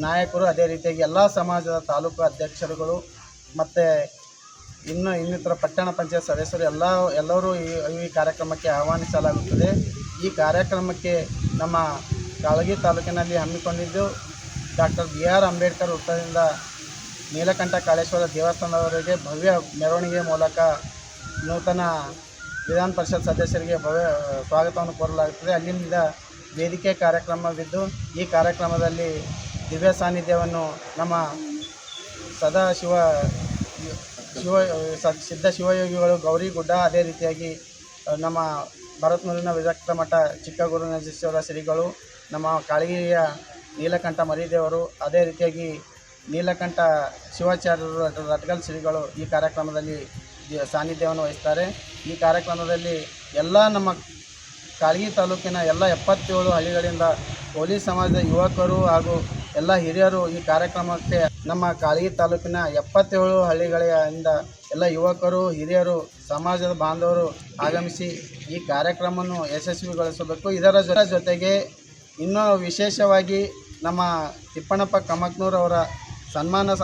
ನಾಯಕರು, ಅದೇ ರೀತಿಯಾಗಿ ಎಲ್ಲ ಸಮಾಜದ ತಾಲೂಕು ಅಧ್ಯಕ್ಷರುಗಳು ಮತ್ತು ಇನ್ನಿತರ ಪಟ್ಟಣ ಪಂಚಾಯತ್ ಸದಸ್ಯರು ಎಲ್ಲರೂ ಈ ಕಾರ್ಯಕ್ರಮಕ್ಕೆ ಆಹ್ವಾನಿಸಲಾಗುತ್ತದೆ. ಈ ಕಾರ್ಯಕ್ರಮಕ್ಕೆ ನಮ್ಮ ಕಾಳಗಿ ತಾಲೂಕಿನಲ್ಲಿ ಹಮ್ಮಿಕೊಂಡಿದ್ದು ಡಾಕ್ಟರ್ BR ಅಂಬೇಡ್ಕರ್ ವೃತ್ತದಿಂದ ನೀಲಕಂಠ ಕಾಳೇಶ್ವರ ದೇವಸ್ಥಾನದವರೆಗೆ ಭವ್ಯ ಮೆರವಣಿಗೆ ಮೂಲಕ ನೂತನ ವಿಧಾನ ಪರಿಷತ್ ಸದಸ್ಯರಿಗೆ ಭವ್ಯ ಸ್ವಾಗತವನ್ನು ಕೋರಲಾಗುತ್ತದೆ. ಅಲ್ಲಿಂದ ವೇದಿಕೆ ಕಾರ್ಯಕ್ರಮವಿದ್ದು ಈ ಕಾರ್ಯಕ್ರಮದಲ್ಲಿ ದಿವ್ಯ ಸಾನ್ನಿಧ್ಯವನ್ನು ನಮ್ಮ ಸಿದ್ಧ ಶಿವಯೋಗಿಗಳು ಗೌರಿಗುಡ್ಡ, ಅದೇ ರೀತಿಯಾಗಿ ನಮ್ಮ ಭರತ್ನೂರಿನ ವಿರಕ್ತ ಮಠ ಚಿಕ್ಕಗುರುನಂಜೇಶ್ವರ ಶ್ರೀಗಳು, ನಮ್ಮ ಕಾಳಗಿಯ ನೀಲಕಂಠ ಮರಿದೇವರು, ಅದೇ ರೀತಿಯಾಗಿ ನೀಲಕಂಠ ಶಿವಾಚಾರ್ಯರು ರಟ್ಗಲ್ ಶ್ರೀಗಳು ಈ ಕಾರ್ಯಕ್ರಮದಲ್ಲಿ ಸಾನ್ನಿಧ್ಯವನ್ನು ವಹಿಸ್ತಾರೆ. ಈ ಕಾರ್ಯಕ್ರಮದಲ್ಲಿ ಎಲ್ಲ ನಮ್ಮ ಕಾಳಗಿ ತಾಲೂಕಿನ ಎಲ್ಲ 77 ಹಳ್ಳಿಗಳಿಂದ ಕೋಲಿ ಸಮಾಜದ ಯುವಕರು ಹಾಗೂ ಎಲ್ಲ ಹಿರಿಯರು ಈ ಕಾರ್ಯಕ್ರಮಕ್ಕೆ ನಮ್ಮ ಕಾಳಗಿ ತಾಲೂಕಿನ 77 ಹಳ್ಳಿಗಳಿಂದ ಎಲ್ಲ ಯುವಕರು, ಹಿರಿಯರು, ಸಮಾಜದ ಬಾಂಧವರು ಆಗಮಿಸಿ ಈ ಕಾರ್ಯಕ್ರಮವನ್ನು ಯಶಸ್ವಿಗೊಳಿಸಬೇಕು. ಇದರ ಜೊತೆಗೆ ಇನ್ನೂ ವಿಶೇಷವಾಗಿ ನಮ್ಮ ತಿಪ್ಪಣ್ಣಪ್ಪ ಕಮಕ್ನೂರವರ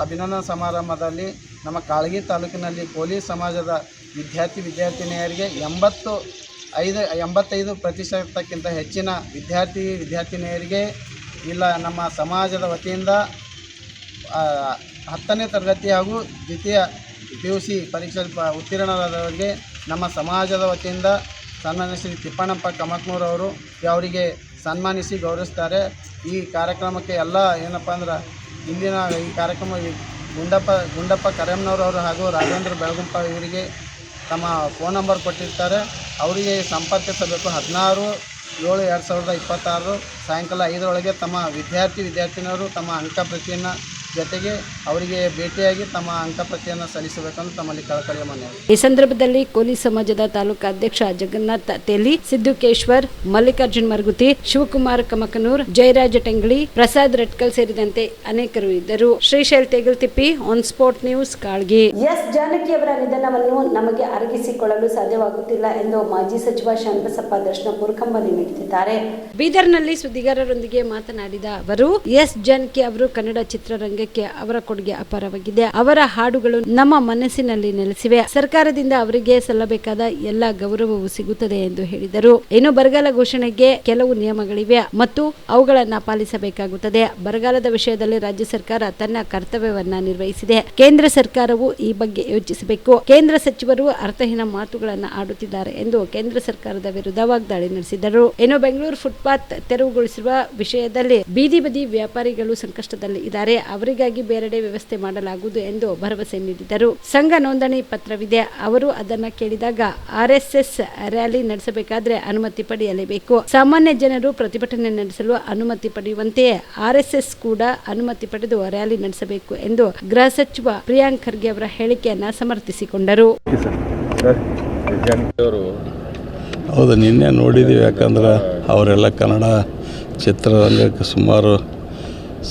ಅಭಿನಂದನಾ ಸಮಾರಂಭದಲ್ಲಿ ನಮ್ಮ ಕಾಳಗಿ ತಾಲೂಕಿನಲ್ಲಿ ಕೋಲಿ ಸಮಾಜದ ವಿದ್ಯಾರ್ಥಿನಿಯರಿಗೆ 85% ಹೆಚ್ಚಿನ ವಿದ್ಯಾರ್ಥಿನಿಯರಿಗೆ ಇಲ್ಲ ನಮ್ಮ ಸಮಾಜದ ವತಿಯಿಂದ 10ನೇ ತರಗತಿ ಹಾಗೂ ದ್ವಿತೀಯ PUC ಪರೀಕ್ಷೆ ಉತ್ತೀರ್ಣರಾದವರಿಗೆ ನಮ್ಮ ಸಮಾಜದ ವತಿಯಿಂದ ಸನ್ಮಾನ್ಯ ಶ್ರೀ ತಿಪ್ಪಣ್ಣಪ್ಪ ಕಮಕ್ನೂರವರು ಅವರಿಗೆ ಸನ್ಮಾನಿಸಿ ಗೌರವಿಸ್ತಾರೆ. ಈ ಕಾರ್ಯಕ್ರಮಕ್ಕೆ ಎಲ್ಲ ಏನಪ್ಪ ಅಂದ್ರೆ ಇಂದಿನ ಈ ಕಾರ್ಯಕ್ರಮ ಗುಂಡಪ್ಪ ಕರೆಮ್ನವರವರು ಹಾಗೂ ರಾಘವೇಂದ್ರ ಬೆಳಗುಂಪ ಇವರಿಗೆ ತಮ್ಮ ಫೋನ್ ನಂಬರ್ ಕೊಟ್ಟಿರ್ತಾರೆ. ಅವರಿಗೆ ಸಂಪರ್ಕಿಸಬೇಕು. 16/7/2026 ಸಾಯಂಕಾಲ 5 ತಮ್ಮ ವಿದ್ಯಾರ್ಥಿನಿಯರು ತಮ್ಮ ಅಂಕಪಟ್ಟಿಯನ್ನು ಜೊತೆಗೆ ಅವರಿಗೆ ಭೇಟಿಯಾಗಿ ತಮ್ಮ ಅಂಕಪಟ್ಟಿಯನ್ನು ಸಲ್ಲಿಸಬೇಕೆಂದು ತಮ್ಮಲ್ಲಿ ಕಳಕಳಿಯ ಮನವಿ. ಈ ಸಂದರ್ಭದಲ್ಲಿ ಕೋಲಿ ಸಮಾಜದ ತಾಲೂಕಾ ಅಧ್ಯಕ್ಷ ಜಗನ್ನಾಥ್ ತೇಲಿ, ಸಿದ್ದೇಶ್ವರ್, ಮಲ್ಲಿಕಾರ್ಜುನ್ ಮರಗುತಿ, ಶಿವಕುಮಾರ್ ಕಮಕನೂರ್, ಜಯರಾಜ ಟೆಂಗಳಿ, ಪ್ರಸಾದ್ ರಟ್ಕಲ್ ಸೇರಿದಂತೆ ಅನೇಕರು ಇದ್ದರು. Shrishail Tegaltippi, on spot news, Kalgi. S Janaki ಅವರ ನಿಧನವನ್ನು ನಮಗೆ ಅರಗಿಸಿಕೊಳ್ಳಲು ಸಾಧ್ಯವಾಗುತ್ತಿಲ್ಲ ಎಂದು ಮಾಜಿ ಸಚಿವ ಶಾಂತಬಸಪ್ಪ ದರ್ಶನಪುರ ಕಂಬನಿ ನೀಡಿದ್ದಾರೆ. ಬೀದರ್ನಲ್ಲಿ ಸುದ್ದಿಗಾರರೊಂದಿಗೆ ಮಾತನಾಡಿದ ಅವರು, ಎಸ್ ಜಾನಕಿ ಅವರು ಕನ್ನಡ ಚಿತ್ರರಂಗ ಅವರ ಕೊಡುಗೆ ಅಪಾರವಾಗಿದೆ. ಅವರ ಹಾಡುಗಳು ನಮ್ಮ ಮನಸ್ಸಿನಲ್ಲಿ ನೆಲೆಸಿವೆ. ಸರ್ಕಾರದಿಂದ ಅವರಿಗೆ ಸಲ್ಲಬೇಕಾದ ಎಲ್ಲ ಗೌರವವೂ ಸಿಗುತ್ತದೆ ಎಂದು ಹೇಳಿದರು. ಇನ್ನು ಬರಗಾಲ ಘೋಷಣೆಗೆ ಕೆಲವು ನಿಯಮಗಳಿವೆ ಮತ್ತು ಅವುಗಳನ್ನ ಪಾಲಿಸಬೇಕಾಗುತ್ತದೆ. ಬರಗಾಲದ ವಿಷಯದಲ್ಲಿ ರಾಜ್ಯ ಸರ್ಕಾರ ತನ್ನ ಕರ್ತವ್ಯವನ್ನ ನಿರ್ವಹಿಸಿದೆ. ಕೇಂದ್ರ ಸರ್ಕಾರವು ಈ ಬಗ್ಗೆ ಯೋಚಿಸಬೇಕು. ಕೇಂದ್ರ ಸಚಿವರು ಅರ್ಥಹೀನ ಮಾತುಗಳನ್ನು ಆಡುತ್ತಿದ್ದಾರೆ ಎಂದು ಕೇಂದ್ರ ಸರ್ಕಾರದ ವಿರುದ್ಧ ವಾಗ್ದಾಳಿ ನಡೆಸಿದರು. ಇನ್ನು ಬೆಂಗಳೂರು ಫುಟ್ಪಾತ್ ತೆರವುಗೊಳಿಸಿರುವ ವಿಷಯದಲ್ಲಿ ಬೀದಿ ಬದಿ ವ್ಯಾಪಾರಿಗಳು ಸಂಕಷ್ಟದಲ್ಲಿ ಇದ್ದಾರೆ. ಅವರಿಗಾಗಿ ಬೇರೆಡೆ ವ್ಯವಸ್ಥೆ ಮಾಡಲಾಗುವುದು ಎಂದು ಭರವಸೆ ನೀಡಿದರು. ಸಂಘ ನೋಂದಣಿ ಪತ್ರವಿದೆ. ಅವರು ಅದನ್ನ ಕೇಳಿದಾಗ RSS ರ್ಯಾಲಿ ನಡೆಸಬೇಕಾದ್ರೆ ಅನುಮತಿ ಪಡೆಯಲೇಬೇಕು. ಸಾಮಾನ್ಯ ಜನರು ಪ್ರತಿಭಟನೆ ನಡೆಸಲು ಅನುಮತಿ ಪಡೆಯುವಂತೆಯೇ RSS ಕೂಡ ಅನುಮತಿ ಪಡೆದು ರ್ಯಾಲಿ ನಡೆಸಬೇಕು ಎಂದು ಗೃಹ ಸಚಿವ ಪ್ರಿಯಾಂಕ್ ಖರ್ಗೆ ಅವರ ಹೇಳಿಕೆಯನ್ನ ಸಮರ್ಥಿಸಿಕೊಂಡರು. ಹೌದು, ನಿನ್ನೆ ನೋಡಿದ್ದೀವಿ. ಯಾಕಂದ್ರೆ ಅವರೆಲ್ಲ ಕನ್ನಡ ಚಿತ್ರರಂಗಕ್ಕೆ ಸುಮಾರು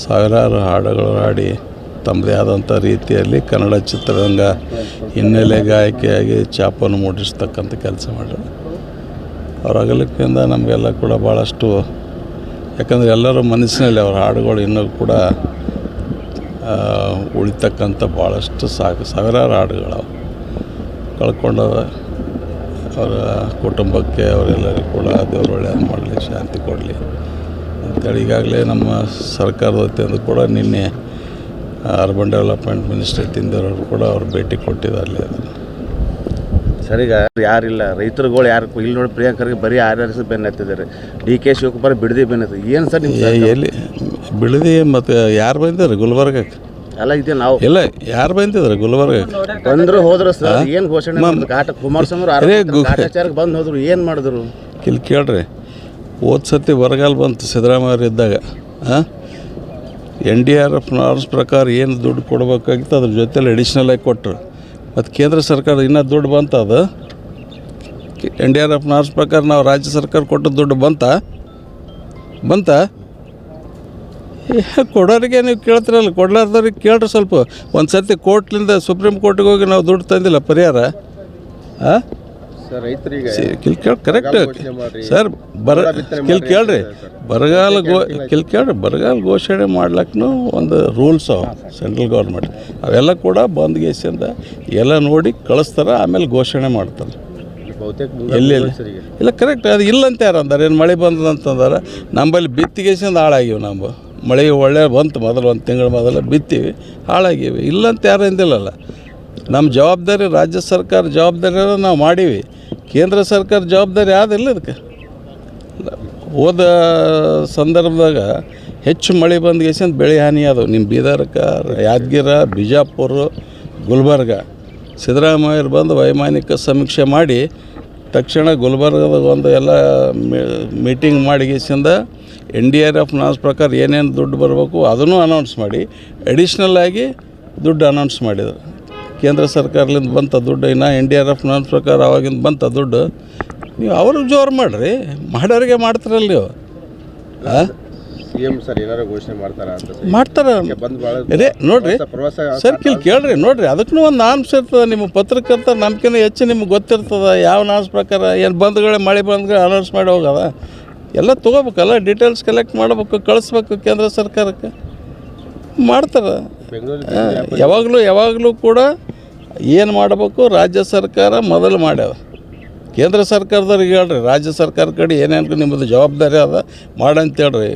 ಸಾವಿರಾರು ಹಾಡುಗಳು ಹಾಡಿ ತಮ್ಮದೇ ಆದಂಥ ರೀತಿಯಲ್ಲಿ ಕನ್ನಡ ಚಿತ್ರರಂಗ ಹಿನ್ನೆಲೆ ಗಾಯಕಿಯಾಗಿ ಛಾಪನ್ನು ಮೂಡಿಸ್ತಕ್ಕಂಥ ಕೆಲಸ ಮಾಡಿದ್ರು. ಅವ್ರ ಅಗಲಿಕೆಯಿಂದ ನಮಗೆಲ್ಲ ಕೂಡ ಭಾಳಷ್ಟು, ಯಾಕಂದರೆ ಎಲ್ಲರ ಮನಸ್ಸಿನಲ್ಲಿ ಅವ್ರ ಹಾಡುಗಳು ಇನ್ನೂ ಕೂಡ ಉಳಿತಕ್ಕಂಥ ಭಾಳಷ್ಟು ಸಾವಿರಾರು ಹಾಡುಗಳು ಕಳ್ಕೊಂಡವ. ಅವರ ಕುಟುಂಬಕ್ಕೆ ಅವರೆಲ್ಲರಿಗೂ ಕೂಡ ದೇವರು ಒಳ್ಳೆಯದು ಮಾಡಲಿ, ಶಾಂತಿ ಕೊಡಲಿ ಅಂತೇಳಿ ಈಗಾಗಲೇ ನಮ್ಮ ಸರ್ಕಾರದ ವತಿಯಿಂದ ಕೂಡ ನಿನ್ನೆ ಅರ್ಬನ್ ಡೆವಲಪ್ಮೆಂಟ್ ಮಿನಿಸ್ಟರ್ ತಿಂದವರು ಕೂಡ ಅವ್ರು ಭೇಟಿ ಕೊಟ್ಟಿದ್ದಾರೆ. ಸರ್, ಈಗ ಯಾರಿಲ್ಲ, ರೈತರುಗಳು ಯಾರು ಇಲ್ಲಿ ನೋಡಿ ಪ್ರಿಯಾಂಕರ್ಗೆ ಬರೀ RRS ಬೆನ್ನು ಹತ್ತಿದ್ದಾರೆ. DK ಶಿವಕುಮಾರ್ ಬಿಡದಿ ಬೆನ್ನು ಹತ್ತಿದ್ದಾರೆ. ಏನು ಸರ್ ನಿಮ್ಮ ಎಲ್ಲಿ ಬಿಡದಿ? ಮತ್ತು ಯಾರು ಬಂದಿದ್ದಾರೆ ಗುಲ್ಬರ್ಗಕ್ಕೆ? ಅಲ್ಲ, ಇದೆ ನಾವು ಇಲ್ಲ, ಯಾರು ಬಂದಿದ್ದಾರೆ ಗುಲ್ಬರ್ಗಕ್ಕೆ? ಬಂದರು ಹೋದ್ರು ಸರ್. ಏನು ಘೋಷಣೆ ಕುಮಾರಸ್ವಾಮಿ ಕಾಟಾಚಾರಕ್ಕೆ ಬಂದು ಹೋದ್ರು, ಏನು ಮಾಡಿದ್ರು? ಇಲ್ಲಿ ಕೇಳ್ರಿ, ಹೋದ ಸತಿ ಬರಗಾಲ ಬಂತು ಸಿದ್ದರಾಮಯ್ಯ ಇದ್ದಾಗ. NDRF ನಾರ್ಮ್ಸ್ ಪ್ರಕಾರ ಏನು ದುಡ್ಡು ಕೊಡಬೇಕಾಗಿತ್ತು ಅದ್ರ ಜೊತೆಲಿ ಅಡಿಷ್ನಲ್ ಆಗಿ ಕೊಟ್ಟರು. ಮತ್ತು ಕೇಂದ್ರ ಸರ್ಕಾರ ಇನ್ನೂ ದುಡ್ಡು ಬಂತ. ಅದು NDRF ನಾರ್ಮ್ಸ್ ಪ್ರಕಾರ ನಾವು ರಾಜ್ಯ ಸರ್ಕಾರ ಕೊಟ್ಟ ದುಡ್ಡು ಬಂತ ಕೊಡೋರಿಗೆ ನೀವು ಕೇಳ್ತಿರಲ್ಲ, ಕೊಡ್ಲಾರ್ದವ್ರಿಗೆ ಕೇಳ್ರಿ. ಸ್ವಲ್ಪ ಒಂದು ಸರ್ತಿ ಕೋರ್ಟ್ಲಿಂದ ಸುಪ್ರೀಂ ಕೋರ್ಟಿಗೆ ಹೋಗಿ ನಾವು ದುಡ್ಡು ತಂದಿಲ್ಲ ಪರಿಹಾರ. Correct sir. ಕೇಳ್ರಿ, ಬರಗಾಲ ಘೋಷಣೆ ಮಾಡ್ಲಿಕ್ಕೂ ಒಂದು ರೂಲ್ಸ್ ಅವ ಸೆಂಟ್ರಲ್ ಗೌರ್ಮೆಂಟ್. ಅವೆಲ್ಲ ಕೂಡ ಬಂದ್ಗೇಸಿಂದ ಎಲ್ಲ ನೋಡಿ ಕಳಿಸ್ತಾರೆ, ಆಮೇಲೆ ಘೋಷಣೆ ಮಾಡ್ತಾರೆ. ಎಲ್ಲಿ ಇಲ್ಲ, ಕರೆಕ್ಟ್. ಅದು ಇಲ್ಲಂತ ಯಾರು ಅಂದಾರೆ? ಏನು ಮಳೆ ಬಂದದಂತಂದಾರೆ? ನಂಬಲ್ಲಿ ಬಿತ್ತಿಗೇಸಿಂದ ಹಾಳಾಗಿವೆ. ಮಳೆ ಒಳ್ಳೆ ಬಂತು, ಮೊದಲು ಒಂದು ತಿಂಗಳ ಮೊದಲು ಬಿತ್ತೀವಿ, ಹಾಳಾಗಿವಿ. ಇಲ್ಲಂತ ಯಾರು ಅಂದಿಲ್ಲಲ್ಲ. ನಮ್ಮ ಜವಾಬ್ದಾರಿ ರಾಜ್ಯ ಸರ್ಕಾರ ಜವಾಬ್ದಾರಿ ನಾವು ಮಾಡೀವಿ. ಕೇಂದ್ರ ಸರ್ಕಾರ ಜವಾಬ್ದಾರಿ ಆದಿಲ್ಲ ಇದಕ್ಕೆ. ಹೋದ ಸಂದರ್ಭದಾಗ ಹೆಚ್ಚು ಮಳೆ ಬಂದು ಬೆಳೆ ಹಾನಿ ಆದವು. ನಿಮ್ಮ ಬೀದರ್ಕ, ಯಾದಗಿರಿ, ಬಿಜಾಪುರ, ಗುಲ್ಬರ್ಗ. ಸಿದ್ದರಾಮಯ್ಯರು ಬಂದು ವೈಮಾನಿಕ ಸಮೀಕ್ಷೆ ಮಾಡಿ ತಕ್ಷಣ ಗುಲ್ಬರ್ಗದಾಗ ಒಂದು ಎಲ್ಲ ಮೀಟಿಂಗ್ ಮಾಡಿಗೆಸಿಂದ NDRF ನಾಮ್ಸ್ ಪ್ರಕಾರ ಏನೇನು ದುಡ್ಡು ಬರಬೇಕು ಅದನ್ನು ಅನೌನ್ಸ್ ಮಾಡಿ ಅಡಿಷ್ನಲ್ ಆಗಿ ದುಡ್ಡು ಅನೌನ್ಸ್ ಮಾಡಿದರು. ಕೇಂದ್ರ ಸರ್ಕಾರದಿಂದ ಬಂತ ದುಡ್ಡು, ಇನ್ನು NDRF ನಾಮ್ಸ್ ಪ್ರಕಾರ ಅವಾಗಿಂದ ಬಂತ ದುಡ್ಡು. ನೀವು ಅವ್ರಿಗೆ ಜೋರು ಮಾಡಿರಿ, ಮಾಡೋರಿಗೆ ಮಾಡ್ತಾರಲ್ಲ ನೀವು. CM ಸರ್ ಏನಾರು ಘೋಷಣೆ ಮಾಡ್ತಾರೆ ಅದೇ ನೋಡ್ರಿ ಸರ್, ಕೇಳ್ರಿ ನೋಡ್ರಿ, ಅದಕ್ಕೂ ಒಂದು ನಾಮ್ಸ್ ಇರ್ತದೆ. ನಿಮ್ಮ ಪತ್ರಕರ್ತ ನಮ್ಕಿಂತ ಹೆಚ್ಚು ನಿಮ್ಗೆ ಗೊತ್ತಿರ್ತದೆ ಯಾವ ನಾಮ್ಸ್ ಪ್ರಕಾರ ಏನು ಬಂಧುಗಳೇ ಮಳೆ ಬಂದ್ಗಳು ಅನೌನ್ಸ್ ಮಾಡಿ ಹೋಗದ. ಎಲ್ಲ ತೊಗೋಬೇಕಲ್ಲ, ಡೀಟೇಲ್ಸ್ ಕಲೆಕ್ಟ್ ಮಾಡ್ಬೇಕು, ಕಳಿಸ್ಬೇಕು ಕೇಂದ್ರ ಸರ್ಕಾರಕ್ಕೆ. ಮಾಡ್ತಾರೆ. ಯಾವಾಗಲೂ ಕೂಡ ಏನು ಮಾಡಬೇಕು ರಾಜ್ಯ ಸರ್ಕಾರ ಮೊದಲು ಮಾಡ್ಯಾವ. ಕೇಂದ್ರ ಸರ್ಕಾರದವ್ರಿಗೆ ಹೇಳ್ರಿ, ರಾಜ್ಯ ಸರ್ಕಾರ ಕಡೆ ಏನೇನು ನಿಮ್ಮದು ಜವಾಬ್ದಾರಿ ಅದ ಮಾಡಂತ ಹೇಳ್ರಿ.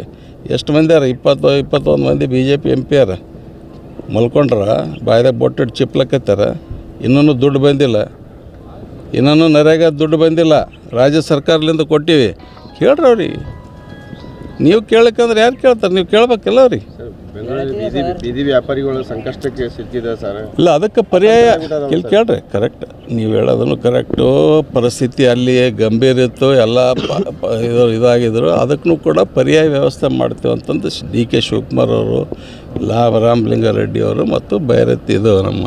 ಎಷ್ಟು ಮಂದಿ ಅರ? 21 ಮಂದಿ BJP MP ಅರ ಮಲ್ಕೊಂಡ್ರ, ಬಾಯ್ದಾಗ ಬೊಟ್ಟಿಟ್ಟು ಚಿಪ್ಲಕ್ಕತ್ತಾರ. ಇನ್ನೂ ದುಡ್ಡು ಬಂದಿಲ್ಲ, ಇನ್ನೂ ನರೇಗಾ ದುಡ್ಡು ಬಂದಿಲ್ಲ. ರಾಜ್ಯ ಸರ್ಕಾರದಿಂದ ಕೊಟ್ಟಿವಿ. ಕೇಳ್ರಿ ಅವ್ರಿಗೆ. ನೀವು ಕೇಳಕ್ಕಂದ್ರೆ ಯಾರು ಕೇಳ್ತಾರೆ? ನೀವು ಕೇಳ್ಬೇಕಲ್ಲ ಅವ್ರಿಗೆ. ಬೀದಿ ವ್ಯಾಪಾರಿಗಳು ಸಂಕಷ್ಟಕ್ಕೆ ಸಿಕ್ಕಿದೆ ಸರ್. ಇಲ್ಲ, ಅದಕ್ಕೆ ಪರ್ಯಾಯ ಕೇಳ್ರಿ. ಕರೆಕ್ಟ್, ನೀವು ಹೇಳೋದನ್ನು ಕರೆಕ್ಟು. ಪರಿಸ್ಥಿತಿ ಅಲ್ಲಿ ಗಂಭೀರ ಇತ್ತು, ಎಲ್ಲ ಇದಾಗಿದ್ರು. ಅದಕ್ಕೂ ಕೂಡ ಪರ್ಯಾಯ ವ್ಯವಸ್ಥೆ ಮಾಡ್ತೀವಿ ಅಂತಂದು DK ಶಿವಕುಮಾರ್ ಅವರು, ರಾಮಲಿಂಗಾರೆಡ್ಡಿ ಅವರು ಮತ್ತು ನಮ್ಮ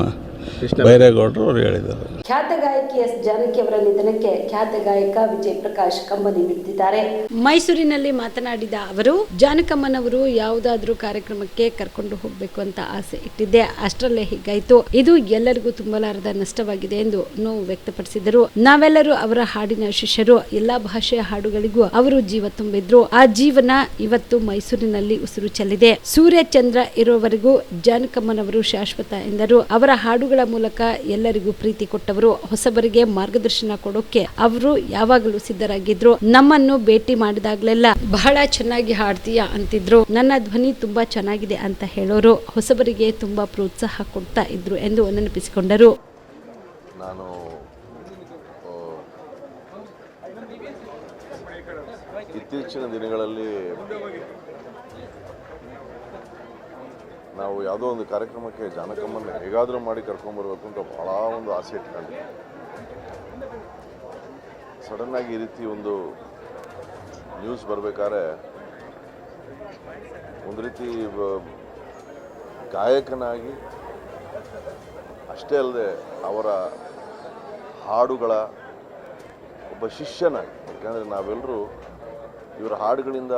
ಬೈರೇಗೌಡರು ಅವರು ಹೇಳಿದ್ದಾರೆ. ಖ್ಯಾತ ಗಾಯಕಿ S. ಜಾನಕಿ ಅವರ ನಿಧನಕ್ಕೆ ಖ್ಯಾತ ಗಾಯಕ ವಿಜಯ್ ಪ್ರಕಾಶ್ ಕಂಬನಿ ಮಿಡಿದಿದ್ದಾರೆ. ಮೈಸೂರಿನಲ್ಲಿ ಮಾತನಾಡಿದ ಅವರು, ಜಾನಕಮ್ಮನವರು ಯಾವುದಾದ್ರೂ ಕಾರ್ಯಕ್ರಮಕ್ಕೆ ಕರ್ಕೊಂಡು ಹೋಗಬೇಕು ಅಂತ ಆಸೆ ಇಟ್ಟಿದ್ದೆ, ಅಷ್ಟರಲ್ಲೇ ಹೀಗಾಯ್ತು. ಇದು ಎಲ್ಲರಿಗೂ ತುಂಬಲಾರದ ನಷ್ಟವಾಗಿದೆ ಎಂದು ನೋವು ವ್ಯಕ್ತಪಡಿಸಿದರು. ನಾವೆಲ್ಲರೂ ಅವರ ಹಾಡಿನ ಶಿಷ್ಯರು. ಎಲ್ಲಾ ಭಾಷೆಯ ಹಾಡುಗಳಿಗೂ ಅವರು ಜೀವ ತುಂಬಿದ್ರು. ಆ ಜೀವನ ಇವತ್ತು ಮೈಸೂರಿನಲ್ಲಿ ಉಸಿರು ಚೆಲ್ಲಿದೆ. ಸೂರ್ಯ ಚಂದ್ರ ಇರುವವರೆಗೂ ಜಾನಕಮ್ಮನವರು ಶಾಶ್ವತ ಎಂದರು. ಅವರ ಹಾಡುಗಳ ಮೂಲಕ ಎಲ್ಲರಿಗೂ ಪ್ರೀತಿ ಕೊಟ್ಟವರು. ಹೊಸಬರಿಗೆ ಮಾರ್ಗದರ್ಶನ ಕೊಡೋಕೆ ಅವರು ಯಾವಾಗಲೂ ಸಿದ್ಧರಾಗಿದ್ರು. ನಮ್ಮನ್ನು ಭೇಟಿ ಮಾಡಿದಾಗಲೆಲ್ಲ ಬಹಳ ಚೆನ್ನಾಗಿ ಹಾಡ್ತೀಯಾ ಅಂತಿದ್ರು. ನನ್ನ ಧ್ವನಿ ತುಂಬಾ ಚೆನ್ನಾಗಿದೆ ಅಂತ ಹೇಳೋರು. ಹೊಸಬರಿಗೆ ತುಂಬಾ ಪ್ರೋತ್ಸಾಹ ಕೊಡ್ತಾ ಇದ್ರು ಎಂದು ನೆನಪಿಸಿಕೊಂಡರು. ನಾನು ಇತ್ತೀಚಿನ ದಿನಗಳಲ್ಲಿ ನಾವು ಯಾವುದೋ ಒಂದು ಕಾರ್ಯಕ್ರಮಕ್ಕೆ ಜಾನಕಮ್ಮನ ಹೇಗಾದರೂ ಮಾಡಿ ಕರ್ಕೊಂಬರ್ಬೇಕು ಅಂತ ಭಾಳ ಒಂದು ಆಸೆ ಇಟ್ಕೊಂಡಿದ್ದೆ. ಸಡನ್ನಾಗಿ ಈ ರೀತಿ ಒಂದು ನ್ಯೂಸ್ ಬರಬೇಕಾದ್ರೆ ಒಂದು ರೀತಿ ಗಾಯಕನಾಗಿ ಅಷ್ಟೇ ಅಲ್ಲದೆ ಅವರ ಹಾಡುಗಳ ಒಬ್ಬ ಶಿಷ್ಯನಾಗಿ, ಯಾಕಂದರೆ ನಾವೆಲ್ಲರೂ ಇವರ ಹಾಡುಗಳಿಂದ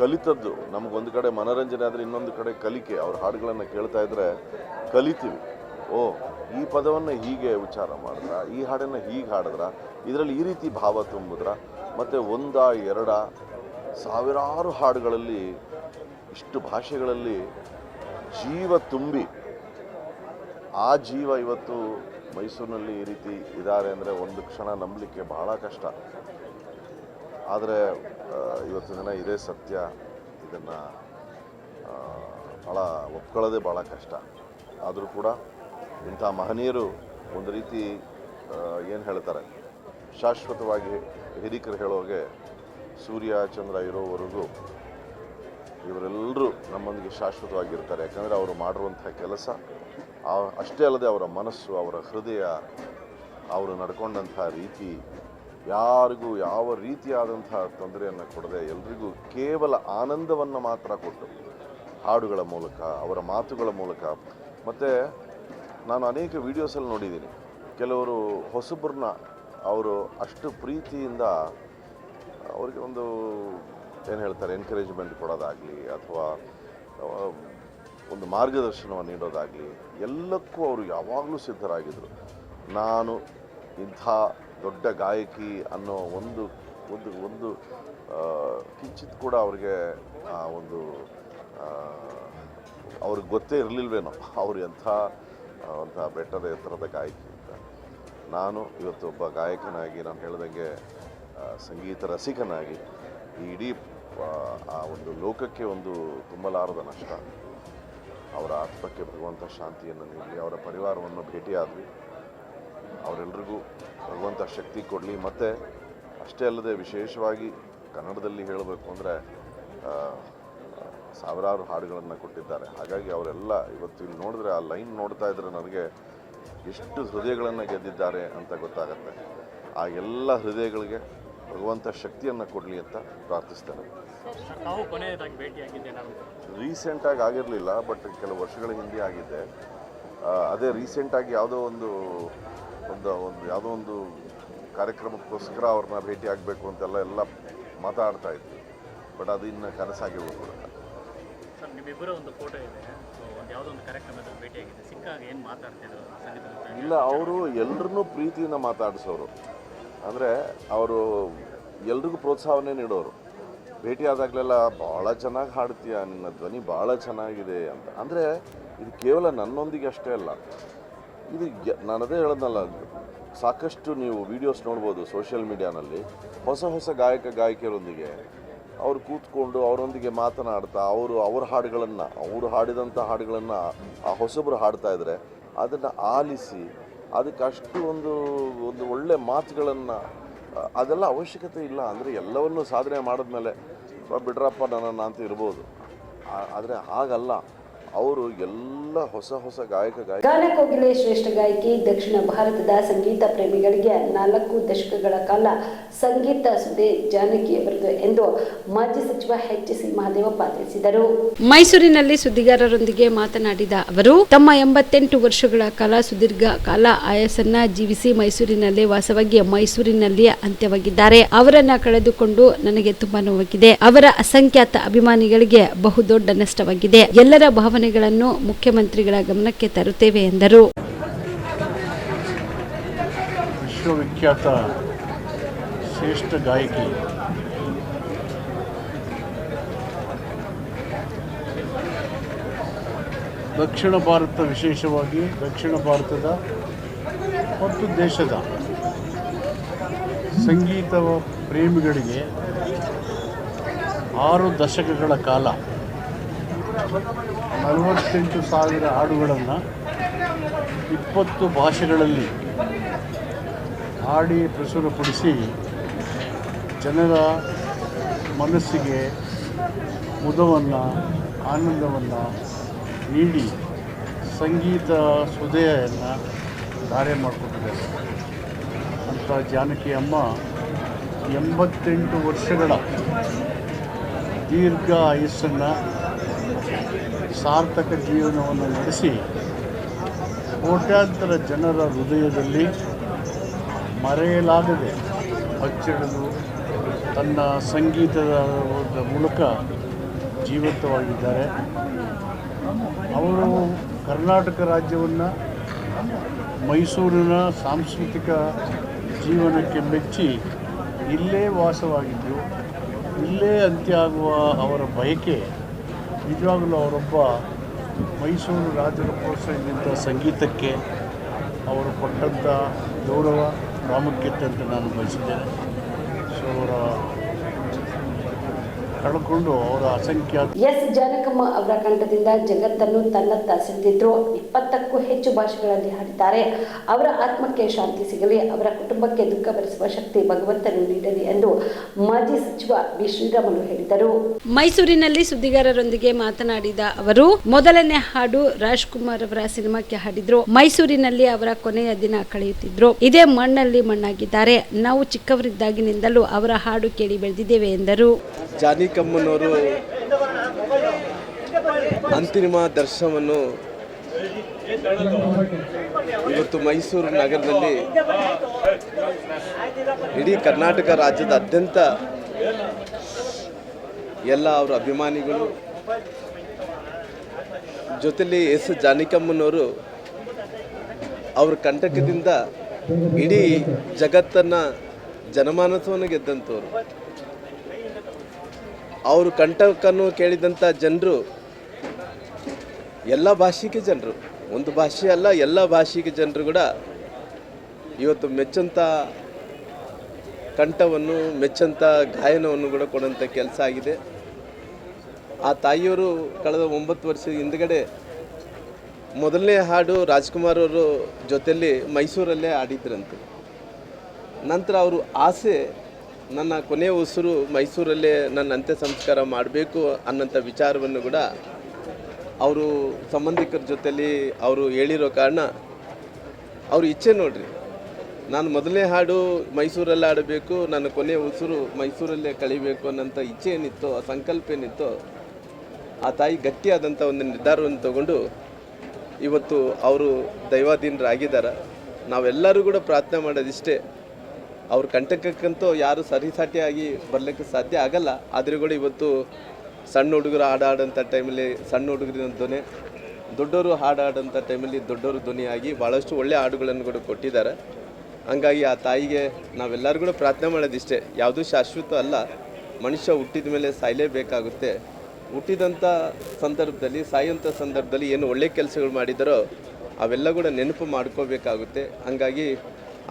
ಕಲಿತದ್ದು. ನಮಗೊಂದು ಕಡೆ ಮನೋರಂಜನೆ ಆದರೆ ಇನ್ನೊಂದು ಕಡೆ ಕಲಿಕೆ. ಅವ್ರ ಹಾಡುಗಳನ್ನು ಕೇಳ್ತಾ ಇದ್ದರೆ ಕಲಿತೀವಿ. ಈ ಪದವನ್ನು ಹೀಗೆ ಉಚ್ಚಾರ ಮಾಡಿದ್ರ, ಈ ಹಾಡನ್ನು ಹೀಗೆ ಹಾಡಿದ್ರ, ಇದರಲ್ಲಿ ಈ ರೀತಿ ಭಾವ ತುಂಬಿದ್ರ. ಮತ್ತು 1, 2 ಸಾವಿರಾರು ಹಾಡುಗಳಲ್ಲಿ ಇಷ್ಟು ಭಾಷೆಗಳಲ್ಲಿ ಜೀವ ತುಂಬಿ ಆ ಜೀವ ಇವತ್ತು ಮೈಸೂರಿನಲ್ಲಿ ಈ ರೀತಿ ಇದ್ದಾರೆ ಅಂದರೆ ಒಂದು ಕ್ಷಣ ನಂಬಲಿಕ್ಕೆ ಬಹಳ ಕಷ್ಟ. ಆದರೆ ಇವತ್ತು ದಿನ ಇದೇ ಸತ್ಯ. ಇದನ್ನು ಭಾಳ ಒಪ್ಕೊಳ್ಳೋದೇ ಭಾಳ ಕಷ್ಟ. ಆದರೂ ಕೂಡ ಇಂಥ ಮಹನೀಯರು ಒಂದು ರೀತಿ ಏನು ಹೇಳ್ತಾರೆ, ಶಾಶ್ವತವಾಗಿ ಹಿರಿಕರು ಹೇಳೋಗೆ ಸೂರ್ಯ ಚಂದ್ರ ಇರೋವರೆಗೂ ಇವರೆಲ್ಲರೂ ನಮ್ಮೊಂದಿಗೆ ಶಾಶ್ವತವಾಗಿರ್ತಾರೆ. ಯಾಕಂದರೆ ಅವರು ಮಾಡಿರುವಂಥ ಕೆಲಸ ಅಷ್ಟೇ ಅಲ್ಲದೆ ಅವರ ಮನಸ್ಸು, ಅವರ ಹೃದಯ, ಅವರು ನಡ್ಕೊಂಡಂಥ ರೀತಿ ಯಾರಿಗೂ ಯಾವ ರೀತಿಯಾದಂಥ ತೊಂದರೆಯನ್ನು ಕೊಡದೆ ಎಲ್ರಿಗೂ ಕೇವಲ ಆನಂದವನ್ನು ಮಾತ್ರ ಕೊಟ್ಟು ಹಾಡುಗಳ ಮೂಲಕ, ಅವರ ಮಾತುಗಳ ಮೂಲಕ. ಮತ್ತು ನಾನು ಅನೇಕ ವೀಡಿಯೋಸಲ್ಲಿ ನೋಡಿದ್ದೀನಿ, ಕೆಲವರು ಹೊಸಬ್ರನ್ನ ಅವರು ಅಷ್ಟು ಪ್ರೀತಿಯಿಂದ ಅವರಿಗೆ ಏನು ಹೇಳ್ತಾರೆ ಎನ್ಕರೇಜ್ಮೆಂಟ್ ಕೊಡೋದಾಗಲಿ ಅಥವಾ ಒಂದು ಮಾರ್ಗದರ್ಶನವನ್ನು ನೀಡೋದಾಗಲಿ ಎಲ್ಲಕ್ಕೂ ಅವರು ಯಾವಾಗಲೂ ಸಿದ್ಧರಾಗಿದ್ದರು. ನಾನು ಇಂಥ ದೊಡ್ಡ ಗಾಯಕಿ ಅನ್ನೋ ಒಂದು ಒಂದು ಒಂದು ಕಿಂಚಿತ್ ಕೂಡ ಅವ್ರಿಗೆ ಅವ್ರಿಗೆ ಗೊತ್ತೇ ಇರಲಿಲ್ವೇನೋ ಅವ್ರು ಅಂಥ ಬೆಟ್ಟದ ಎತ್ತರದ ಗಾಯಕಿ ಅಂತ. ನಾನು ಇವತ್ತು ಒಬ್ಬ ಗಾಯಕನಾಗಿ, ನಾನು ಹೇಳ್ದಂಗೆ ಸಂಗೀತ ರಸಿಕನಾಗಿ ಈ ಇಡೀ ಆ ಒಂದು ಲೋಕಕ್ಕೆ ಒಂದು ತುಂಬಲಾರದ ನಷ್ಟ. ಅವರ ಆತ್ಮಕ್ಕೆ ಭಗವಂತ ಶಾಂತಿಯನ್ನು ನೀಡಲಿ. ಅವರ ಪರಿವಾರವನ್ನು ಭೇಟಿಯಾದ್ವಿ, ಅವರೆಲ್ಲರಿಗೂ ಭಗವಂತ ಶಕ್ತಿ ಕೊಡಲಿ. ಮತ್ತು ಅಷ್ಟೇ ಅಲ್ಲದೆ ವಿಶೇಷವಾಗಿ ಕನ್ನಡದಲ್ಲಿ ಹೇಳಬೇಕು ಅಂದರೆ ಸಾವಿರಾರು ಹಾಡುಗಳನ್ನು ಕೊಟ್ಟಿದ್ದಾರೆ. ಹಾಗಾಗಿ ಅವರೆಲ್ಲ ಇವತ್ತು ಇಲ್ಲಿ ನೋಡಿದ್ರೆ ಆ ಲೈನ್ ನೋಡ್ತಾ ಇದ್ರೆ ನನಗೆ ಎಷ್ಟು ಹೃದಯಗಳನ್ನು ಗೆದ್ದಿದ್ದಾರೆ ಅಂತ ಗೊತ್ತಾಗುತ್ತೆ. ಆ ಎಲ್ಲ ಹೃದಯಗಳಿಗೆ ಭಗವಂತ ಶಕ್ತಿಯನ್ನು ಕೊಡಲಿ ಅಂತ ಪ್ರಾರ್ಥಿಸ್ತೇನೆ. ರೀಸೆಂಟಾಗಿ ಆಗಿರಲಿಲ್ಲ, ಬಟ್ ಕೆಲವು ವರ್ಷಗಳ ಹಿಂದೆ ಆಗಿದ್ದೆ. ಅದೇ ರೀಸೆಂಟಾಗಿ ಯಾವುದೋ ಒಂದು ಕಾರ್ಯಕ್ರಮಕ್ಕೋಸ್ಕರ ಅವ್ರನ್ನ ಭೇಟಿ ಆಗಬೇಕು ಅಂತೆಲ್ಲ ಮಾತಾಡ್ತಾ ಇದ್ವಿ. ಬಟ್ ಅದು ಇನ್ನು ಕನಸಾಗಿ ಹೋಗ್ಬಿಡುತ್ತೆ. ಸರ್, ನಿಮ್ಮಿಬ್ಬರ ಒಂದು ಫೋಟೋ ಇದೆ, ಯಾವುದೋ ಒಂದು ಕಾರ್ಯಕ್ರಮದಲ್ಲಿ ಭೇಟಿಯಾಗಿದೆ, ಸಿಕ್ಕಾಗ ಏನು ಮಾತಾಡ್ತಿದ್ರು ಸಂಗೀತ? ಇಲ್ಲ, ಅವರು ಎಲ್ಲರನ್ನೂ ಪ್ರೀತಿಯಿಂದ ಮಾತಾಡಿಸೋರು. ಅಂದರೆ ಅವರು ಎಲ್ರಿಗೂ ಪ್ರೋತ್ಸಾಹವನ್ನೇ ನೀಡೋರು. ಭೇಟಿಯಾದಾಗಲೆಲ್ಲ ಭಾಳ ಚೆನ್ನಾಗಿ ಹಾಡ್ತೀಯ, ನಿನ್ನ ಧ್ವನಿ ಭಾಳ ಚೆನ್ನಾಗಿದೆ ಅಂತ. ಅಂದರೆ ಇದು ಕೇವಲ ನನ್ನೊಂದಿಗೆ ಅಷ್ಟೇ ಅಲ್ಲ, ಇದು ನಾನು ಅದೇ ಹೇಳೋದಲ್ಲ, ಸಾಕಷ್ಟು ನೀವು ವೀಡಿಯೋಸ್ ನೋಡ್ಬೋದು ಸೋಷಿಯಲ್ ಮೀಡಿಯಾನಲ್ಲಿ. ಹೊಸ ಗಾಯಕಿಯರೊಂದಿಗೆ ಅವರು ಕೂತ್ಕೊಂಡು ಅವರೊಂದಿಗೆ ಮಾತನಾಡ್ತಾ ಅವ್ರ ಹಾಡುಗಳನ್ನು, ಅವರು ಹಾಡಿದಂಥ ಹಾಡುಗಳನ್ನು ಆ ಹೊಸಬರು ಹಾಡ್ತಾ ಇದ್ದರೆ ಅದನ್ನು ಆಲಿಸಿ ಅದಕ್ಕೆ ಅಷ್ಟು ಒಂದು ಒಳ್ಳೆ ಮಾತುಗಳನ್ನು, ಅದೆಲ್ಲ ಅವಶ್ಯಕತೆ ಇಲ್ಲ. ಅಂದರೆ ಎಲ್ಲವನ್ನೂ ಸಾಧನೆ ಮಾಡಿದ್ಮೇಲೆ ಬಿಡ್ರಪ್ಪ ನನ್ನನ್ನು ಅಂತ ಇರ್ಬೋದು. ಆದರೆ ಹಾಗಲ್ಲ, ಅವರು ಎಲ್ಲ ಹೊಸ ಗಾಯಕ ಗಾನಕೋಗಿಲೆ ಶ್ರೇಷ್ಠ ಗಾಯಕಿ. ದಕ್ಷಿಣ ಭಾರತದ ಸಂಗೀತ ಪ್ರೇಮಿಗಳಿಗೆ 4 ದಶಕಗಳ ಕಾಲ ಸಂಗೀತ ಸುದೆ ಜಾನಕಿಯವರದು ಎಂದು ಮಾಜಿ ಸಚಿವ ಎಚ್.ಸಿ. ಮಹದೇವಪ್ಪ ತಿಳಿಸಿದರು. ಮೈಸೂರಿನಲ್ಲಿ ಸುದ್ದಿಗಾರರೊಂದಿಗೆ ಮಾತನಾಡಿದ ಅವರು, ತಮ್ಮ 88 ವರ್ಷಗಳ ಕಾಲ ಸುದೀರ್ಘ ಕಾಲ ಆಯಸ್ಸನ್ನ ಜೀವಿಸಿ ಮೈಸೂರಿನಲ್ಲೇ ವಾಸವಾಗಿ ಮೈಸೂರಿನಲ್ಲಿಯೇ ಅಂತ್ಯವಾಗಿದ್ದಾರೆ. ಅವರನ್ನ ಕಳೆದುಕೊಂಡು ನನಗೆ ತುಂಬಾ ನೋವಾಗಿದೆ. ಅವರ ಅಸಂಖ್ಯಾತ ಅಭಿಮಾನಿಗಳಿಗೆ ಬಹುದೊಡ್ಡ ನಷ್ಟವಾಗಿದೆ. ಎಲ್ಲರ ಭಾವನೆಗಳನ್ನು ಮುಖ್ಯಮಂತ್ರಿಗಳ ಗಮನಕ್ಕೆ ತರುತ್ತೇವೆ ಎಂದರು. ವಿಶ್ವವಿಖ್ಯಾತ ಶ್ರೇಷ್ಠ ಗಾಯಕಿ ದಕ್ಷಿಣ ಭಾರತ, ವಿಶೇಷವಾಗಿ ದಕ್ಷಿಣ ಭಾರತದ ಮತ್ತು ದೇಶದ ಸಂಗೀತ ಪ್ರೇಮಿಗಳಿಗೆ 6 ದಶಕಗಳ ಕಾಲ 48,000 ಹಾಡುಗಳನ್ನು 20 ಭಾಷೆಗಳಲ್ಲಿ ಹಾಡಿ ಪ್ರಚುರಪಡಿಸಿ ಜನರ ಮನಸ್ಸಿಗೆ ಮುದವನ್ನು, ಆನಂದವನ್ನು ನೀಡಿ ಸಂಗೀತ ಸುದೆಯನ್ನು ಧಾರೆ ಮಾಡಿಕೊಟ್ಟಿದ್ದಾರೆ. ಅಂಥ ಜಾನಕಿ ಅಮ್ಮ 88 ವರ್ಷಗಳ ದೀರ್ಘ ಆಯಸ್ಸನ್ನು, ಸಾರ್ಥಕ ಜೀವನವನ್ನು ನಡೆಸಿ ಕೋಟ್ಯಾಂತರ ಜನರ ಹೃದಯದಲ್ಲಿ ಮರೆಯಲಾಗದೆ ಅಚ್ಚಳಿದು ತನ್ನ ಸಂಗೀತದ ಮೂಲಕ ಜೀವಂತವಾಗಿದ್ದಾರೆ. ಅವರು ಕರ್ನಾಟಕ ರಾಜ್ಯವನ್ನು, ಮೈಸೂರಿನ ಸಾಂಸ್ಕೃತಿಕ ಜೀವನಕ್ಕೆ ಮೆಚ್ಚಿ ಇಲ್ಲೇ ವಾಸವಾಗಿದ್ದು ಇಲ್ಲೇ ಅಂತ್ಯ ಆಗುವ ಅವರ ಬಯಕೆ ನಿಜವಾಗಲೂ ಅವರೊಬ್ಬ ಮೈಸೂರು ರಾಜರ ಪ್ರೋತ್ಸಾಹದಿಂದ ಸಂಗೀತಕ್ಕೆ ಅವರು ಕೊಟ್ಟಂಥ ಗೌರವ, ಪ್ರಾಮುಖ್ಯತೆ ಅಂತ ನಾನು ಬಯಸಿದ್ದೇನೆ. ಸೊ ಅವರ ಕಳ್ಕೊಂಡು ಅವರ ಅಸಂಖ್ಯಾತ ಎಸ್ ಜಾನಕಮ್ಮ ಅವರ ಕಂಠದಿಂದ ಜಗತ್ತನ್ನು ತನ್ನತ್ತ ಸೆಳೆದಿದ್ರು. 20ಕ್ಕೂ ಹೆಚ್ಚು ಭಾಷೆಗಳಲ್ಲಿ ಹಾಡಿದ್ದಾರೆ. ಅವರ ಆತ್ಮಕ್ಕೆ ಶಾಂತಿ ಸಿಗಲಿ, ಅವರ ಕುಟುಂಬಕ್ಕೆ ದುಃಖ ಭರಿಸುವ ಶಕ್ತಿ ಭಗವಂತನು ನೀಡಲಿ ಎಂದು ಮಾಜಿ ಸಚಿವ ಬಿ. ಶ್ರೀರಾಮುಲು ಹೇಳಿದರು. ಮೈಸೂರಿನಲ್ಲಿ ಸುದ್ದಿಗಾರರೊಂದಿಗೆ ಮಾತನಾಡಿದ ಅವರು, ಮೊದಲನೇ ಹಾಡು ರಾಜ್ಕುಮಾರ್ ಅವರ ಸಿನಿಮಾಕ್ಕೆ ಹಾಡಿದ್ರು. ಮೈಸೂರಿನಲ್ಲಿ ಅವರ ಕೊನೆಯ ದಿನ ಕಳೆಯುತ್ತಿದ್ರು. ಇದೇ ಮಣ್ಣಲ್ಲಿ ಮಣ್ಣಾಗಿದ್ದಾರೆ. ನಾವು ಚಿಕ್ಕವರಿದ್ದಾಗಿನಿಂದಲೂ ಅವರ ಹಾಡು ಕೇಳಿ ಬೆಳೆದಿದ್ದೇವೆ ಎಂದರು. ಜಾನಕಮ್ಮನವರು ಅಂತಿಮ ದರ್ಶನವನ್ನು ಇವತ್ತು ಮೈಸೂರು ನಗರದಲ್ಲಿ ಇಡೀ ಕರ್ನಾಟಕ ರಾಜ್ಯದಾದ್ಯಂತ ಎಲ್ಲ ಅವರ ಅಭಿಮಾನಿಗಳು ಜೊತೆಲಿ ಎಸ್ ಜಾನಕಮ್ಮನವರು ಅವ್ರ ಕಂಟಕದಿಂದ ಇಡೀ ಜಗತ್ತನ್ನು, ಜನಮಾನಸವನ್ನು ಗೆದ್ದಂಥವ್ರು. ಅವರು ಕಂಟಕನ್ನು ಕೇಳಿದಂಥ ಜನರು, ಎಲ್ಲ ಭಾಷೆಗೆ ಜನರು, ಒಂದು ಭಾಷೆ ಅಲ್ಲ ಎಲ್ಲ ಭಾಷೆಗೆ ಜನರು ಕೂಡ ಇವತ್ತು ಮೆಚ್ಚಂಥ ಕಂಠವನ್ನು ಮೆಚ್ಚಂಥ ಗಾಯನವನ್ನು ಕೂಡ ಕೊಡೋಂಥ ಕೆಲಸ ಆಗಿದೆ. ಆ ತಾಯಿಯವರು ಕಳೆದ 9 ವರ್ಷದ ಹಿಂದ್ಗಡೆ ಮೊದಲನೇ ಹಾಡು ರಾಜ್ಕುಮಾರ್ ಅವರು ಜೊತೆಯಲ್ಲಿ ಮೈಸೂರಲ್ಲೇ ಆಡಿದ್ರಂತೆ. ನಂತರ ಅವರು ಆಸೆ, ನನ್ನ ಕೊನೆಯ ಉಸಿರು ಮೈಸೂರಲ್ಲೇ ನನ್ನ ಅಂತ್ಯ ಸಂಸ್ಕಾರ ಮಾಡಬೇಕು ಅನ್ನೋಂಥ ವಿಚಾರವನ್ನು ಕೂಡ ಅವರು ಸಂಬಂಧಿಕರ ಜೊತೆಯಲ್ಲಿ ಅವರು ಹೇಳಿರೋ ಕಾರಣ ಅವ್ರ ಇಚ್ಛೆ ನೋಡ್ರಿ, ನಾನು ಮೊದಲನೇ ಹಾಡು ಮೈಸೂರಲ್ಲೇ ಆಡಬೇಕು, ನನ್ನ ಕೊನೆಯ ಉಸಿರು ಮೈಸೂರಲ್ಲೇ ಕಳಿಬೇಕು ಅನ್ನೋಂಥ ಇಚ್ಛೆ ಏನಿತ್ತೋ, ಆ ಸಂಕಲ್ಪ ಏನಿತ್ತೋ, ಆ ತಾಯಿ ಗಟ್ಟಿಯಾದಂಥ ಒಂದು ನಿರ್ಧಾರವನ್ನು ತಗೊಂಡು ಇವತ್ತು ಅವರು ದೈವಾಧೀನರಾಗಿದ್ದಾರೆ. ನಾವೆಲ್ಲರೂ ಕೂಡ ಪ್ರಾರ್ಥನೆ ಮಾಡೋದಿಷ್ಟೇ, ಅವ್ರ ಕಂಟಕಕ್ಕಂತೂ ಯಾರು ಸರಿಸಾಟಿಯಾಗಿ ಬರಲಿಕ್ಕೆ ಸಾಧ್ಯ ಆಗಲ್ಲ. ಆದರೆ ಕೂಡ ಇವತ್ತು ಸಣ್ಣ ಹುಡುಗರು ಹಾಡಾಡೋಂಥ ಟೈಮಲ್ಲಿ ಸಣ್ಣ ಹುಡುಗರಿನ ಧ್ವನಿ, ದೊಡ್ಡವರು ಹಾಡಾಡೋಂಥ ಟೈಮಲ್ಲಿ ದೊಡ್ಡವರು ಧ್ವನಿಯಾಗಿ ಭಾಳಷ್ಟು ಒಳ್ಳೆಯ ಹಾಡುಗಳನ್ನು ಕೂಡ ಕೊಟ್ಟಿದ್ದಾರೆ. ಹಂಗಾಗಿ ಆ ತಾಯಿಗೆ ನಾವೆಲ್ಲರೂ ಕೂಡ ಪ್ರಾರ್ಥನೆ ಮಾಡೋದಿಷ್ಟೇ, ಯಾವುದೂ ಶಾಶ್ವತ ಅಲ್ಲ, ಮನುಷ್ಯ ಹುಟ್ಟಿದ ಮೇಲೆ ಸಾಯಲೇಬೇಕಾಗುತ್ತೆ. ಹುಟ್ಟಿದಂಥ ಸಂದರ್ಭದಲ್ಲಿ, ಸಾಯೋಂಥ ಸಂದರ್ಭದಲ್ಲಿ ಏನು ಒಳ್ಳೆಯ ಕೆಲಸಗಳು ಮಾಡಿದಾರೋ ಅವೆಲ್ಲ ಕೂಡ ನೆನಪು ಮಾಡ್ಕೋಬೇಕಾಗುತ್ತೆ. ಹಂಗಾಗಿ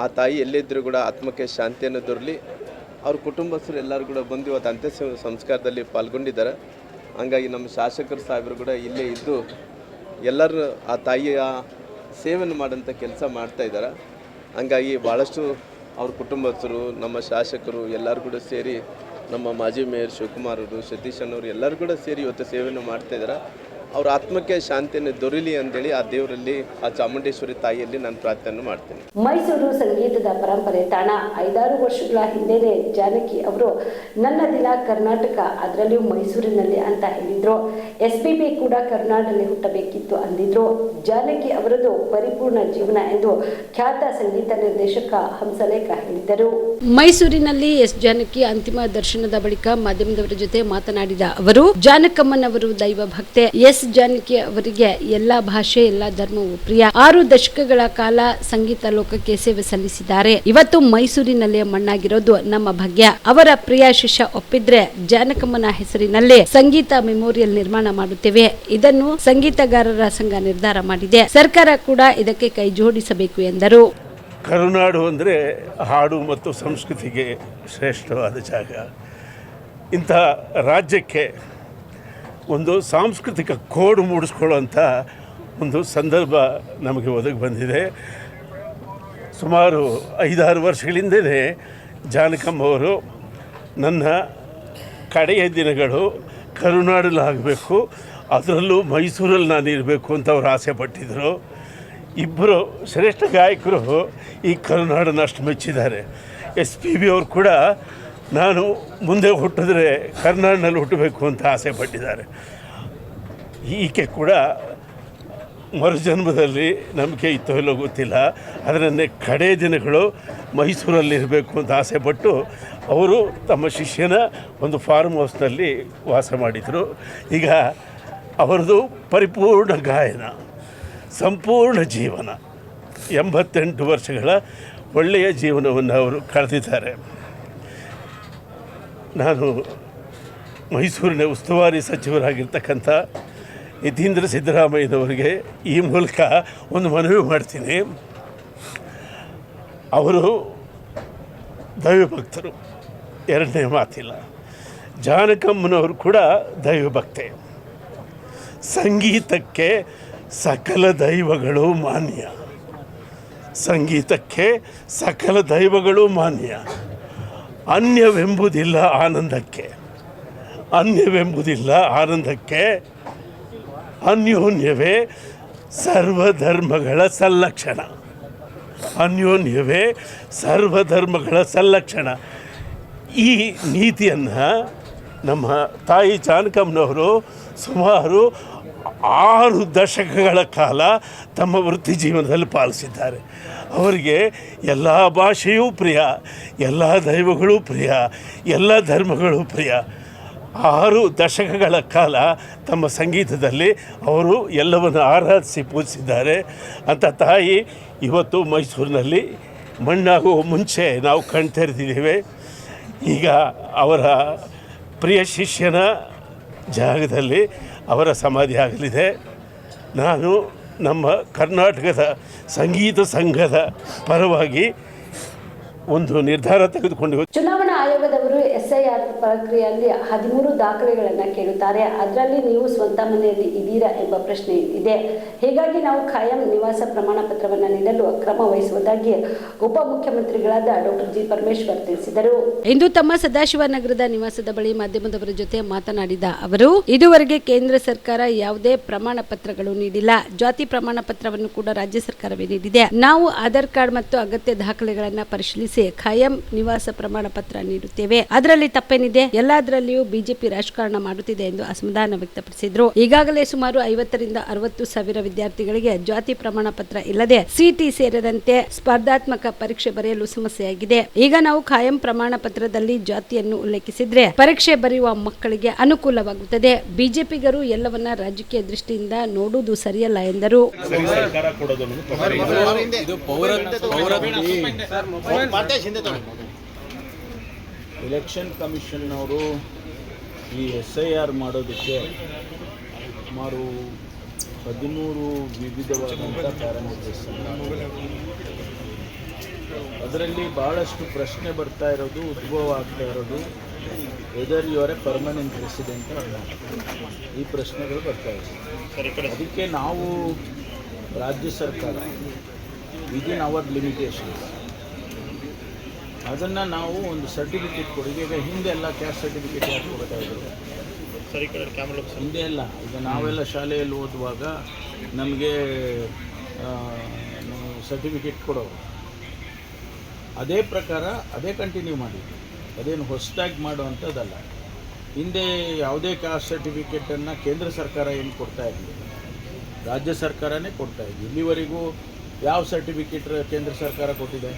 ಆ ತಾಯಿ ಎಲ್ಲಿದ್ದರೂ ಕೂಡ ಆತ್ಮಕ್ಕೆ ಶಾಂತಿಯನ್ನು ದೊರಲಿ. ಅವ್ರ ಕುಟುಂಬಸ್ಥರು ಎಲ್ಲರೂ ಕೂಡ ಬಂದು ಇವತ್ತು ಅಂತ್ಯ ಸಂಸ್ಕಾರದಲ್ಲಿ ಪಾಲ್ಗೊಂಡಿದ್ದಾರೆ. ಹಂಗಾಗಿ ನಮ್ಮ ಶಾಸಕರು ಸಾಹೇಬರು ಕೂಡ ಇಲ್ಲೇ ಇದ್ದು ಎಲ್ಲರೂ ಆ ತಾಯಿಯ ಸೇವೆಯನ್ನು ಮಾಡೋಂಥ ಕೆಲಸ ಮಾಡ್ತಾಯಿದ್ದಾರೆ. ಹಂಗಾಗಿ ಭಾಳಷ್ಟು ಅವ್ರ ಕುಟುಂಬಸ್ಥರು, ನಮ್ಮ ಶಾಸಕರು ಎಲ್ಲರೂ ಕೂಡ ಸೇರಿ, ನಮ್ಮ ಮಾಜಿ ಮೇಯರ್ ಶಿವಕುಮಾರ್ ಅವರು, ಸತೀಶ್ ಅನ್ನೋರು ಎಲ್ಲರೂ ಕೂಡ ಸೇರಿ ಇವತ್ತು ಸೇವೆಯನ್ನು ಮಾಡ್ತಾಯಿದ್ದಾರೆ. ಅವ್ರ ಆತ್ಮಕ್ಕೆ ಶಾಂತಿಯನ್ನು ದೊರೀಲಿ ಅಂತೇಳಿ ಆ ದೇವರಲ್ಲಿ, ಆ ಚಾಮುಂಡೇಶ್ವರಿ ತಾಯಿಯಲ್ಲಿ ನಾನು ಪ್ರಾರ್ಥನೆ ಮಾಡ್ತೇನೆ. ಮೈಸೂರು ಸಂಗೀತದ ಪರಂಪರೆ ತಾಣ. 5-6 ವರ್ಷಗಳ ಹಿಂದೆನೆ ಜಾನಕಿ ಅವರು ನನ್ನ ದಿನ ಕರ್ನಾಟಕ, ಅದರಲ್ಲಿಯೂ ಮೈಸೂರಿನಲ್ಲಿ ಅಂತ ಹೇಳಿದ್ರು. SPB ಕೂಡ ಕರ್ನಾಟಕದಲ್ಲಿ ಹುಟ್ಟಬೇಕಿತ್ತು ಅಂದಿದ್ರು. ಜಾನಕಿ ಅವರದು ಪರಿಪೂರ್ಣ ಜೀವನ ಎಂದು ಖ್ಯಾತ ಸಂಗೀತ ನಿರ್ದೇಶಕ ಹಂಸಲೇಖ ಹೇಳಿದರು. ಮೈಸೂರಿನಲ್ಲಿ ಎಸ್ ಜಾನಕಿ ಅಂತಿಮ ದರ್ಶನದ ಬಳಿಕ ಮಾಧ್ಯಮದವರ ಜೊತೆ ಮಾತನಾಡಿದ ಅವರು, ಜಾನಕಮ್ಮನವರು ದೈವ ಭಕ್ತೆ. ಎಸ್ ಜಾನಕಿ ಅವರಿಗೆ ಎಲ್ಲಾ ಭಾಷೆ, ಎಲ್ಲಾ ಧರ್ಮವೂ ಪ್ರಿಯ. 6 ದಶಕಗಳ ಕಾಲ ಸಂಗೀತ ಲೋಕಕ್ಕೆ ಸೇವೆ ಸಲ್ಲಿಸಿದ್ದಾರೆ. ಇವತ್ತು ಮೈಸೂರಿನಲ್ಲೇ ಮಣ್ಣಾಗಿರೋದು ನಮ್ಮ ಭಾಗ್ಯ. ಅವರ ಪ್ರಿಯ ಶಿಷ್ಯ ಒಪ್ಪಿದ್ರೆ ಜಾನಕಮ್ಮನ ಹೆಸರಿನಲ್ಲೇ ಸಂಗೀತ ಮೆಮೋರಿಯಲ್ ನಿರ್ಮಾಣ ಮಾಡುತ್ತೇವೆ. ಇದನ್ನು ಸಂಗೀತಗಾರರ ಸಂಘ ನಿರ್ಧಾರ ಮಾಡಿದೆ. ಸರ್ಕಾರ ಕೂಡ ಇದಕ್ಕೆ ಕೈ ಜೋಡಿಸಬೇಕು ಎಂದರು. ಕರುನಾಡು ಅಂದರೆ ಹಾಡು ಮತ್ತು ಸಂಸ್ಕೃತಿಗೆ ಶ್ರೇಷ್ಠವಾದ ಜಾಗ. ಇಂಥ ರಾಜ್ಯಕ್ಕೆ ಒಂದು ಸಾಂಸ್ಕೃತಿಕ ಕೋಡು ಮೂಡಿಸ್ಕೊಳ್ಳುವಂಥ ಒಂದು ಸಂದರ್ಭ ನಮಗೆ ಒದಗಿ ಬಂದಿದೆ. ಸುಮಾರು 5-6 ವರ್ಷಗಳಿಂದಲೇ ಜಾನಕಮ್ಮ ಅವರು ನನ್ನ ಕಡೆಯ ದಿನಗಳು ಕರುನಾಡಲ್ಲಾಗಬೇಕು, ಅದರಲ್ಲೂ ಮೈಸೂರಲ್ಲಿ ನಾನು ಇರಬೇಕು ಅಂತ ಅವರು ಆಸೆ ಪಟ್ಟಿದ್ದರು. ಇಬ್ಬರು ಶ್ರೇಷ್ಠ ಗಾಯಕರು ಈ ಕರುನಾಡನ್ನು ಅಷ್ಟು ಮೆಚ್ಚಿದ್ದಾರೆ. SPB ಅವರು ಕೂಡ ನಾನು ಮುಂದೆ ಹುಟ್ಟಿದ್ರೆ ಕರ್ನಾಟಕದಲ್ಲಿ ಹುಟ್ಟಬೇಕು ಅಂತ ಆಸೆ ಪಟ್ಟಿದ್ದಾರೆ. ಈಕೆ ಕೂಡ ಮರುಜನ್ಮದಲ್ಲಿ ನಂಬಿಕೆ ಇತ್ತೋ ಇಲ್ಲೋ ಗೊತ್ತಿಲ್ಲ, ಅದರನ್ನೇ ಕಡೆ ದಿನಗಳು ಮೈಸೂರಲ್ಲಿರಬೇಕು ಅಂತ ಆಸೆಪಟ್ಟು ಅವರು ತಮ್ಮ ಶಿಷ್ಯನ ಒಂದು ಫಾರ್ಮ್ ಹೌಸ್ನಲ್ಲಿ ವಾಸ ಮಾಡಿದರು. ಈಗ ಅವರದು ಪರಿಪೂರ್ಣ ಗಾಯನ, ಸಂಪೂರ್ಣ ಜೀವನ, 88 ವರ್ಷಗಳ ಒಳ್ಳೆಯ ಜೀವನವನ್ನು ಅವರು ಕಳೆದಿದ್ದಾರೆ. ನಾನು ಮೈಸೂರಿನ ಉಸ್ತುವಾರಿ ಸಚಿವರಾಗಿರ್ತಕ್ಕಂಥ ಯತೀಂದ್ರ ಸಿದ್ದರಾಮಯ್ಯನವರಿಗೆ ಈ ಮೂಲಕ ಒಂದು ಮನವಿ ಮಾಡ್ತೀನಿ. ಅವರು ದೈವಭಕ್ತರು, ಎರಡನೇ ಮಾತಿಲ್ಲ. ಜಾನಕಮ್ಮನವರು ಕೂಡ ದೈವಭಕ್ತೆ. ಸಂಗೀತಕ್ಕೆ ಸಕಲ ದೈವಗಳು ಮಾನ್ಯ, ಸಂಗೀತಕ್ಕೆ ಸಕಲ ದೈವಗಳು ಮಾನ್ಯ. ಅನ್ಯವೆಂಬುದಿಲ್ಲ ಆನಂದಕ್ಕೆ, ಅನ್ಯವೆಂಬುದಿಲ್ಲ ಆನಂದಕ್ಕೆ, ಅನ್ಯೋನ್ಯವೇ ಸರ್ವಧರ್ಮಗಳ ಸಲ್ಲಕ್ಷಣ, ಅನ್ಯೋನ್ಯವೇ ಸರ್ವಧರ್ಮಗಳ ಸಲ್ಲಕ್ಷಣ. ಈ ನೀತಿಯನ್ನು ನಮ್ಮ ತಾಯಿ ಜಾನಕಮ್ಮನವರು ಸುಮಾರು 6 ದಶಕಗಳ ಕಾಲ ತಮ್ಮ ವೃತ್ತಿ ಜೀವನದಲ್ಲಿ ಪಾಲಿಸಿದ್ದಾರೆ. ಅವರಿಗೆ ಎಲ್ಲ ಭಾಷೆಯೂ ಪ್ರಿಯ, ಎಲ್ಲ ದೈವಗಳೂ ಪ್ರಿಯ, ಎಲ್ಲ ಧರ್ಮಗಳೂ ಪ್ರಿಯ. 6 ದಶಕಗಳ ಕಾಲ ತಮ್ಮ ಸಂಗೀತದಲ್ಲಿ ಅವರು ಎಲ್ಲವನ್ನು ಆರಾಧಿಸಿ ಪೂಜಿಸಿದ್ದಾರೆ. ಅಂಥ ತಾಯಿ ಇವತ್ತು ಮೈಸೂರಿನಲ್ಲಿ ಮಣ್ಣಾಗುವ ಮುಂಚೆ ನಾವು ಕಣ್ತೆರೆದಿದ್ದೇವೆ. ಈಗ ಅವರ ಪ್ರಿಯ ಶಿಷ್ಯನ ಜಾಗದಲ್ಲಿ ಅವರ ಸಮಾಧಿ ಆಗಲಿದೆ. ನಾನು ನಮ್ಮ ಕರ್ನಾಟಕದ ಸಂಗೀತ ಸಂಘದ ಪರವಾಗಿ ಒಂದು ನಿರ್ಧಾರ ತೆಗೆದುಕೊಂಡು ಚುನಾವಣಾ ಆಯೋಗದವರು SIR ಪ್ರಕ್ರಿಯೆಯಲ್ಲಿ 13 ದಾಖಲೆಗಳನ್ನು ಕೇಳುತ್ತಾರೆ. ಅದರಲ್ಲಿ ನೀವು ಸ್ವಂತ ಮನೆಯಲ್ಲಿ ಇದ್ದೀರಾ ಎಂಬ ಪ್ರಶ್ನೆ ಇದೆ. ಹೀಗಾಗಿ ನಾವು ಖಾಯಂ ನಿವಾಸ ಪ್ರಮಾಣ ಪತ್ರವನ್ನು ನೀಡಲು ಕ್ರಮ ವಹಿಸುವುದಾಗಿ ಉಪಮುಖ್ಯಮಂತ್ರಿಗಳಾದ ಡಾಕ್ಟರ್ ಜಿ ಪರಮೇಶ್ವರ್ ತಿಳಿಸಿದರು. ಇಂದು ತಮ್ಮ ಸದಾಶಿವನಗರದ ನಿವಾಸದ ಬಳಿ ಮಾಧ್ಯಮದವರ ಜೊತೆ ಮಾತನಾಡಿದ ಅವರು, ಇದುವರೆಗೆ ಕೇಂದ್ರ ಸರ್ಕಾರ ಯಾವುದೇ ಪ್ರಮಾಣ ಪತ್ರಗಳು ನೀಡಿಲ್ಲ. ಜಾತಿ ಪ್ರಮಾಣ ಪತ್ರವನ್ನು ಕೂಡ ರಾಜ್ಯ ಸರ್ಕಾರವೇ ನೀಡಿದೆ. ನಾವು ಆಧಾರ್ ಕಾರ್ಡ್ ಮತ್ತು ಅಗತ್ಯ ದಾಖಲೆಗಳನ್ನು ಪರಿಶೀಲಿಸಿ ಖಾಯಂ ನಿವಾಸ ಪ್ರಮಾಣ ಪತ್ರ ನೀಡುತ್ತೇವೆ. ಅದರಲ್ಲಿ ತಪ್ಪೇನಿದೆ? ಎಲ್ಲದರಲ್ಲಿಯೂ ಬಿಜೆಪಿ ರಾಜಕಾರಣ ಮಾಡುತ್ತಿದೆ ಎಂದು ಅಸಮಾಧಾನ ವ್ಯಕ್ತಪಡಿಸಿದ್ರು. ಈಗಾಗಲೇ ಸುಮಾರು 50 ರಿಂದ 60 ಸಾವಿರ ವಿದ್ಯಾರ್ಥಿಗಳಿಗೆ ಜಾತಿ ಪ್ರಮಾಣ ಪತ್ರ ಇಲ್ಲದೆ ಸಿಟಿ ಸೇರಿದಂತೆ ಸ್ಪರ್ಧಾತ್ಮಕ ಪರೀಕ್ಷೆ ಬರೆಯಲು ಸಮಸ್ಯೆಯಾಗಿದೆ. ಈಗ ನಾವು ಖಾಯಂ ಪ್ರಮಾಣ ಪತ್ರದಲ್ಲಿ ಜಾತಿಯನ್ನು ಉಲ್ಲೇಖಿಸಿದ್ರೆ ಪರೀಕ್ಷೆ ಬರೆಯುವ ಮಕ್ಕಳಿಗೆ ಅನುಕೂಲವಾಗುತ್ತದೆ. ಬಿಜೆಪಿಗರು ಎಲ್ಲವನ್ನ ರಾಜಕೀಯ ದೃಷ್ಟಿಯಿಂದ ನೋಡುವುದು ಸರಿಯಲ್ಲ ಎಂದರು. ಎಲೆಕ್ಷನ್ ಕಮಿಷನ್ ಅವರು ಈ SIR ಮಾಡೋದಕ್ಕೆ ಸುಮಾರು 13 ವಿವಿಧವಾದಂಥ ಪ್ಯಾರಾಮೀಟರ್ಸ್, ಅದರಲ್ಲಿ ಭಾಳಷ್ಟು ಪ್ರಶ್ನೆ ಬರ್ತಾ ಇರೋದು, ಉದ್ಭವ ಆಗ್ತಾ ಇರೋದು, whether you are a permanent resident ಅಲ್ಲ, ಈ ಪ್ರಶ್ನೆಗಳು ಬರ್ತಾ ಇದೆ. ಅದಕ್ಕೆ ನಾವು ರಾಜ್ಯ ಸರ್ಕಾರ ವಿದಿನ್ ಅವರ್ ಲಿಮಿಟೇಷನ್ಸ್ ಅದನ್ನು ನಾವು ಒಂದು ಸರ್ಟಿಫಿಕೇಟ್ ಕೊಡಿ. ಈಗ ಹಿಂದೆ ಎಲ್ಲ ಕ್ಯಾಸ್ಟ್ ಸರ್ಟಿಫಿಕೇಟ್ ಯಾರು ಕೊಡ್ತಾ ಇದ್ರು? ಹಿಂದೆ ಎಲ್ಲ, ಈಗ ನಾವೆಲ್ಲ ಶಾಲೆಯಲ್ಲಿ ಓದುವಾಗ ನಮಗೆ ಸರ್ಟಿಫಿಕೇಟ್ ಕೊಡೋರು. ಅದೇ ಪ್ರಕಾರ ಅದೇ ಕಂಟಿನ್ಯೂ ಮಾಡಿದ್ವಿ, ಅದೇನು ಹೊಸದಾಗಿ ಮಾಡುವಂಥದ್ದಲ್ಲ. ಹಿಂದೆ ಯಾವುದೇ ಕ್ಯಾಸ್ಟ್ ಸರ್ಟಿಫಿಕೇಟನ್ನು ಕೇಂದ್ರ ಸರ್ಕಾರ ಏನು ಕೊಡ್ತಾ ಇರಲಿಲ್ಲ, ರಾಜ್ಯ ಸರ್ಕಾರನೇ ಕೊಡ್ತಾ ಇದ್ವಿ. ಇಲ್ಲಿವರೆಗೂ ಯಾವ ಸರ್ಟಿಫಿಕೇಟ್ ಕೇಂದ್ರ ಸರ್ಕಾರ ಕೊಟ್ಟಿದೆ?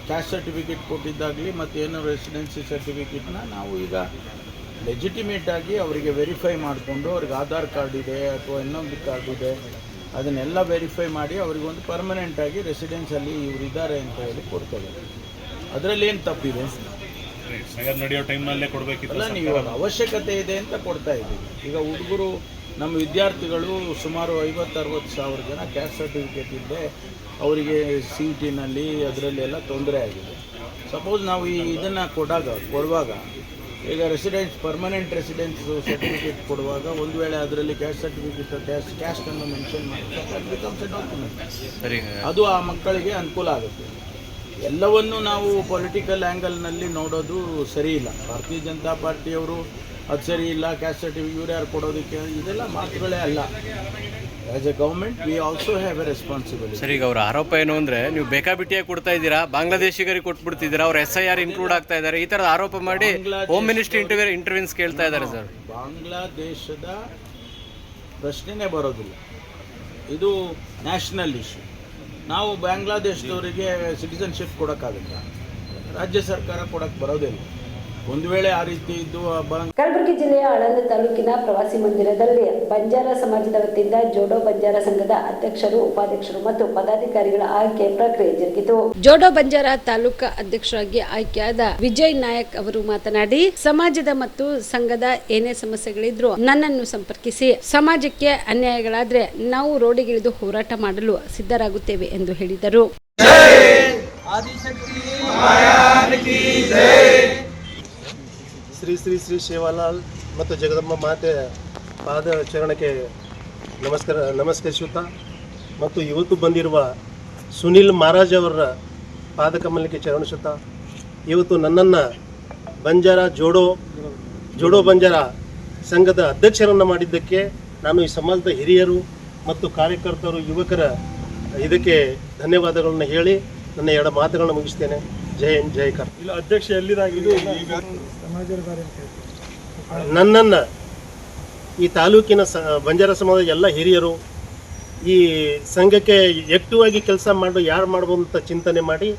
ಕ್ಯಾಸ್ಟ್ ಸರ್ಟಿಫಿಕೇಟ್ ಕೊಟ್ಟಿದ್ದಾಗಲಿ ಮತ್ತೇನು ರೆಸಿಡೆನ್ಸಿ ಸರ್ಟಿಫಿಕೇಟ್ನ ನಾವು ಈಗ ಲೆಜಿಟಿಮೇಟ್ ಆಗಿ ಅವರಿಗೆ ವೆರಿಫೈ ಮಾಡಿಕೊಂಡು, ಅವ್ರಿಗೆ ಆಧಾರ್ ಕಾರ್ಡ್ ಇದೆ ಅಥವಾ ಇನ್ನೊಂದು ಕಾರ್ಡ್ ಇದೆ, ಅದನ್ನೆಲ್ಲ ವೆರಿಫೈ ಮಾಡಿ ಅವರಿಗೊಂದು ಪರ್ಮನೆಂಟಾಗಿ ರೆಸಿಡೆನ್ಸಲ್ಲಿ ಇವರಿದ್ದಾರೆ ಅಂತ ಹೇಳಿ ಕೊಡ್ತೇವೆ. ಅದರಲ್ಲಿ ಏನು ತಪ್ಪಿದೆ? ನಡೆಯೋ ಟೈಮ್ನಲ್ಲೇ ಕೊಡಬೇಕಿಲ್ಲ, ನೀವು ಅವಶ್ಯಕತೆ ಇದೆ ಅಂತ ಕೊಡ್ತಾ ಇದ್ದೀವಿ. ಈಗ ಹುಡುಗರು, ನಮ್ಮ ವಿದ್ಯಾರ್ಥಿಗಳು ಸುಮಾರು 50-60 ಸಾವಿರ ಜನ ಕ್ಯಾಸ್ಟ್ ಸರ್ಟಿಫಿಕೇಟ್ ಇದ್ದೆ ಅವರಿಗೆ CET-ನಲ್ಲಿ ಅದರಲ್ಲೆಲ್ಲ ತೊಂದರೆ ಆಗಿದೆ. ಸಪೋಸ್ ನಾವು ಇದನ್ನು ಕೊಡುವಾಗ ಈಗ ರೆಸಿಡೆನ್ಸ್, ಪರ್ಮನೆಂಟ್ ರೆಸಿಡೆನ್ಸ್ ಸರ್ಟಿಫಿಕೇಟ್ ಕೊಡುವಾಗ ಒಂದು ವೇಳೆ ಅದರಲ್ಲಿ ಕ್ಯಾಸ್ಟ್ ಸರ್ಟಿಫಿಕೇಟ್ ಕ್ಯಾಸ್ಟನ್ನು ಮೆನ್ಷನ್ ಮಾಡಿ ಅದು ಆ ಮಕ್ಕಳಿಗೆ ಅನುಕೂಲ ಆಗುತ್ತೆ. ಎಲ್ಲವನ್ನೂ ನಾವು ಪೊಲಿಟಿಕಲ್ ಆ್ಯಂಗಲ್ನಲ್ಲಿ ನೋಡೋದು ಸರಿ ಇಲ್ಲ. ಭಾರತೀಯ ಜನತಾ ಪಾರ್ಟಿಯವರು ಅದು ಸರಿ ಇಲ್ಲ, ಕ್ಯಾಸ್ಟ್ ಸರ್ಟಿಫಿಕೇಟ್ ಇವ್ರು ಯಾರು ಕೊಡೋದಕ್ಕೆ, ಇದೆಲ್ಲ ಮಾತುಗಳೇ ಅಲ್ಲ. As A government we also have A responsibility. Sir, ಈಗ ಅವರ ಆರೋಪ ಏನು ಅಂದರೆ ನೀವು ಬೇಕಾಬಿಟ್ಟಿಯಾಗಿ ಕೊಡ್ತಾ ಇದ್ದೀರಾ, ಬಾಂಗ್ಲಾದೇಶಿಗರಿಗೆ ಕೊಟ್ಬಿಡ್ತಿದ್ದೀರಾ, ಅವ್ರು SIR ಇನ್ಕ್ಲೂಡ್ ಆಗ್ತಾ ಇದ್ದಾರೆ, ಈ ಥರದ ಆರೋಪ ಮಾಡಿ ಹೋಮ್ ಮಿನಿಸ್ಟ್ರಿ ಇಂಟರ್ವ್ಯೂನ್ಸ್ ಕೇಳ್ತಾ ಇದ್ದಾರೆ ಸರ್. ಬಾಂಗ್ಲಾದೇಶದ ಪ್ರಶ್ನೆನೇ ಬರೋದಿಲ್ಲ, ಇದು ನ್ಯಾಷನಲ್ ಇಶ್ಯೂ. ನಾವು ಬಾಂಗ್ಲಾದೇಶದವರಿಗೆ ಸಿಟಿಸನ್ಶಿಪ್ ಕೊಡೋಕ್ಕಾಗಲ್ಲ, ರಾಜ್ಯ ಸರ್ಕಾರ ಕೊಡೋಕ್ಕೆ ಬರೋದಿಲ್ಲ. ಒಂದು ವೇಳೆ ಆ ರೀತಿ ಇದ್ದು ಕಲಬುರಗಿ ಜಿಲ್ಲೆಯ ಆಳಂದ ತಾಲೂಕಿನ ಪ್ರವಾಸಿ ಮಂದಿರದಲ್ಲಿ ಬಂಜಾರ ಸಮಾಜದ ವತಿಯಿಂದ ಜೋಡೋ ಬಂಜಾರ ಸಂಘದ ಅಧ್ಯಕ್ಷರು, ಉಪಾಧ್ಯಕ್ಷರು ಮತ್ತು ಪದಾಧಿಕಾರಿಗಳ ಆಯ್ಕೆ ಪ್ರಕ್ರಿಯೆ ಜರುಗಿತು. ಜೋಡೋ ಬಂಜಾರ ತಾಲೂಕಾ ಅಧ್ಯಕ್ಷರಾಗಿ ಆಯ್ಕೆಯಾದ ವಿಜಯ್ ನಾಯಕ್ ಅವರು ಮಾತನಾಡಿ, ಸಮಾಜದ ಮತ್ತು ಸಂಘದ ಏನೇ ಸಮಸ್ಯೆಗಳಿದ್ರೂ ನನ್ನನ್ನು ಸಂಪರ್ಕಿಸಿ. ಸಮಾಜಕ್ಕೆ ಅನ್ಯಾಯಗಳಾದ್ರೆ ನಾವು ರೋಡಿಗಿಳಿದು ಹೋರಾಟ ಮಾಡಲು ಸಿದ್ಧರಾಗುತ್ತೇವೆ ಎಂದು ಹೇಳಿದರು. ಶ್ರೀ ಶ್ರೀ ಶ್ರೀ ಶಿವಲಾಲ್ ಮತ್ತು ಜಗದಮ್ಮ ಮಾತೆ ಪಾದ ಚರಣಕ್ಕೆ ನಮಸ್ಕರಿಸುತ್ತಾ ಮತ್ತು ಇವತ್ತು ಬಂದಿರುವ ಸುನಿಲ್ ಮಹಾರಾಜ್ ಅವರ ಪಾದಕಮಲಕ್ಕೆ ಚರಣಿಸುತ್ತಾ, ಇವತ್ತು ನನ್ನನ್ನು ಬಂಜಾರ ಜೋಡೋ ಬಂಜಾರ ಸಂಘದ ಅಧ್ಯಕ್ಷರನ್ನು ಮಾಡಿದ್ದಕ್ಕೆ ನಾನು ಈ ಸಮಾಜದ ಹಿರಿಯರು ಮತ್ತು ಕಾರ್ಯಕರ್ತರು, ಯುವಕರ ಇದಕ್ಕೆ ಧನ್ಯವಾದಗಳನ್ನು ಹೇಳಿ ನನ್ನ 2 ಮಾತುಗಳನ್ನು ಮುಗಿಸ್ತೇನೆ. ಜೈ ಹಿಂದ್, ಜೈ ಕರ್ನಾಟಕ. ಇಲ್ಲ, ಅಧ್ಯಕ್ಷ ಎಲ್ಲಿದಾಗಿದೆ? ನನ್ನನ್ನು ಈ ತಾಲೂಕಿನ ಬಂಜಾರ ಸಮಾಜದ ಎಲ್ಲ ಹಿರಿಯರು ಈ ಸಂಘಕ್ಕೆ ಆಕ್ಟಿವ್ ಆಗಿ ಕೆಲಸ ಯಾರು ಮಾಡ್ಬೋದು ಅಂತ ಚಿಂತನೆ ಮಾಡಿ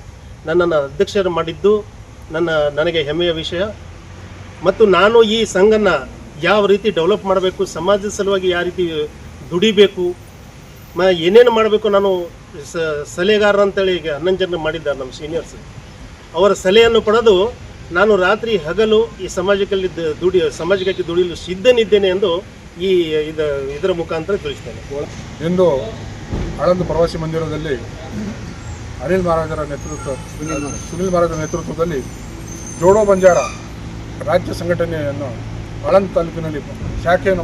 ನನ್ನನ್ನು ಅಧ್ಯಕ್ಷರು ಮಾಡಿದ್ದು ನನಗೆ ಹೆಮ್ಮೆಯ ವಿಷಯ. ಮತ್ತು ನಾನು ಈ ಸಂಘನ ಯಾವ ರೀತಿ ಡೆವಲಪ್ ಮಾಡಬೇಕು, ಸಮಾಜದ ಸಲುವಾಗಿ ಯಾವ ರೀತಿ ದುಡಿಬೇಕು, ಏನೇನು ಮಾಡಬೇಕು, ನಾನು ಸಲಹೆಗಾರ ಅಂತೇಳಿ ಈಗ 11 ಜನ ಮಾಡಿದ್ದಾರೆ ನಮ್ಮ ಸೀನಿಯರ್ಸ್. ಅವರ ಸಲಹೆಯನ್ನು ಪಡೆದು ನಾನು ರಾತ್ರಿ ಹಗಲು ಈ ಸಮಾಜಕ್ಕಾಗಿ ದುಡಿಯಲು ಸಿದ್ಧನಿದ್ದೇನೆ ಎಂದು ಇದರ ಮುಖಾಂತರ ತಿಳಿಸ್ತೇನೆ. ಎಂದು ಆಳಂದ ಪ್ರವಾಸಿ ಮಂದಿರದಲ್ಲಿ ಸುನಿಲ್ ಮಹಾರಾಜರ ನೇತೃತ್ವದಲ್ಲಿ ಜೋಡೋ ಬಂಜಾರ ರಾಜ್ಯ ಸಂಘಟನೆಯನ್ನು ಆಳಂದ್ ತಾಲೂಕಿನಲ್ಲಿ ಶಾಖೆಯನ್ನು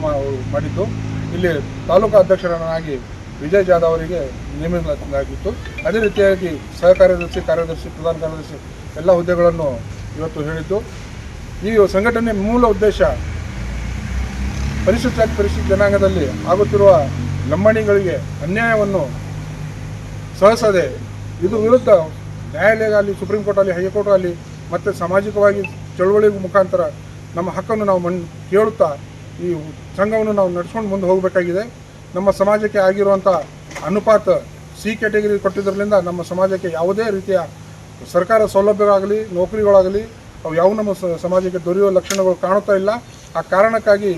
ಮಾಡಿದ್ದು, ಇಲ್ಲಿ ತಾಲೂಕು ಅಧ್ಯಕ್ಷರನ್ನಾಗಿ ವಿಜಯ್ ಜಾಧವ್ ಅವರಿಗೆ ನೇಮಕಲಾಗಿತ್ತು. ಅದೇ ರೀತಿಯಾಗಿ ಸಹ ಕಾರ್ಯದರ್ಶಿ, ಪ್ರಧಾನ ಕಾರ್ಯದರ್ಶಿ ಎಲ್ಲ ಹುದ್ದೆಗಳನ್ನು ಇವತ್ತು ಹೇಳಿದ್ದು. ಈ ಸಂಘಟನೆ ಮೂಲ ಉದ್ದೇಶ ಪರಿಶಿಷ್ಟ ಜಾತಿ ಪರಿಶಿಷ್ಟ ಜನಾಂಗದಲ್ಲಿ ಆಗುತ್ತಿರುವ ಲಂಬಣಿಗಳಿಗೆ ಅನ್ಯಾಯವನ್ನು ಸಹಿಸದೆ ಇದು ವಿರುದ್ಧ ನ್ಯಾಯಾಲಯ ಆಗಲಿ, ಸುಪ್ರೀಂ ಕೋರ್ಟ್ ಆಗಲಿ, ಹೈಕೋರ್ಟ್ ಆಗಲಿ ಮತ್ತು ಸಾಮಾಜಿಕವಾಗಿ ಚಳುವಳಿ ಮುಖಾಂತರ ನಮ್ಮ ಹಕ್ಕನ್ನು ನಾವು ಕೇಳುತ್ತಾ ಈ ಸಂಘವನ್ನು ನಾವು ನಡೆಸ್ಕೊಂಡು ಮುಂದೆ ಹೋಗಬೇಕಾಗಿದೆ. ನಮ್ಮ ಸಮಾಜಕ್ಕೆ ಆಗಿರುವಂಥ ಅನುಪಾತ ಸಿ ಕ್ಯಾಟಗರಿ ಕೊಟ್ಟಿದ್ದರಿಂದ ನಮ್ಮ ಸಮಾಜಕ್ಕೆ ಯಾವುದೇ ರೀತಿಯ ಸರ್ಕಾರ ಸೌಲಭ್ಯಗಳಾಗಲಿ, ನೌಕರಿಗಳಾಗಲಿ ಅವು ಯಾವ ನಮ್ಮ ಸಮಾಜಕ್ಕೆ ದೊರೆಯುವ ಲಕ್ಷಣಗಳು ಕಾಣುತ್ತಾ ಇಲ್ಲ. ಆ ಕಾರಣಕ್ಕಾಗಿ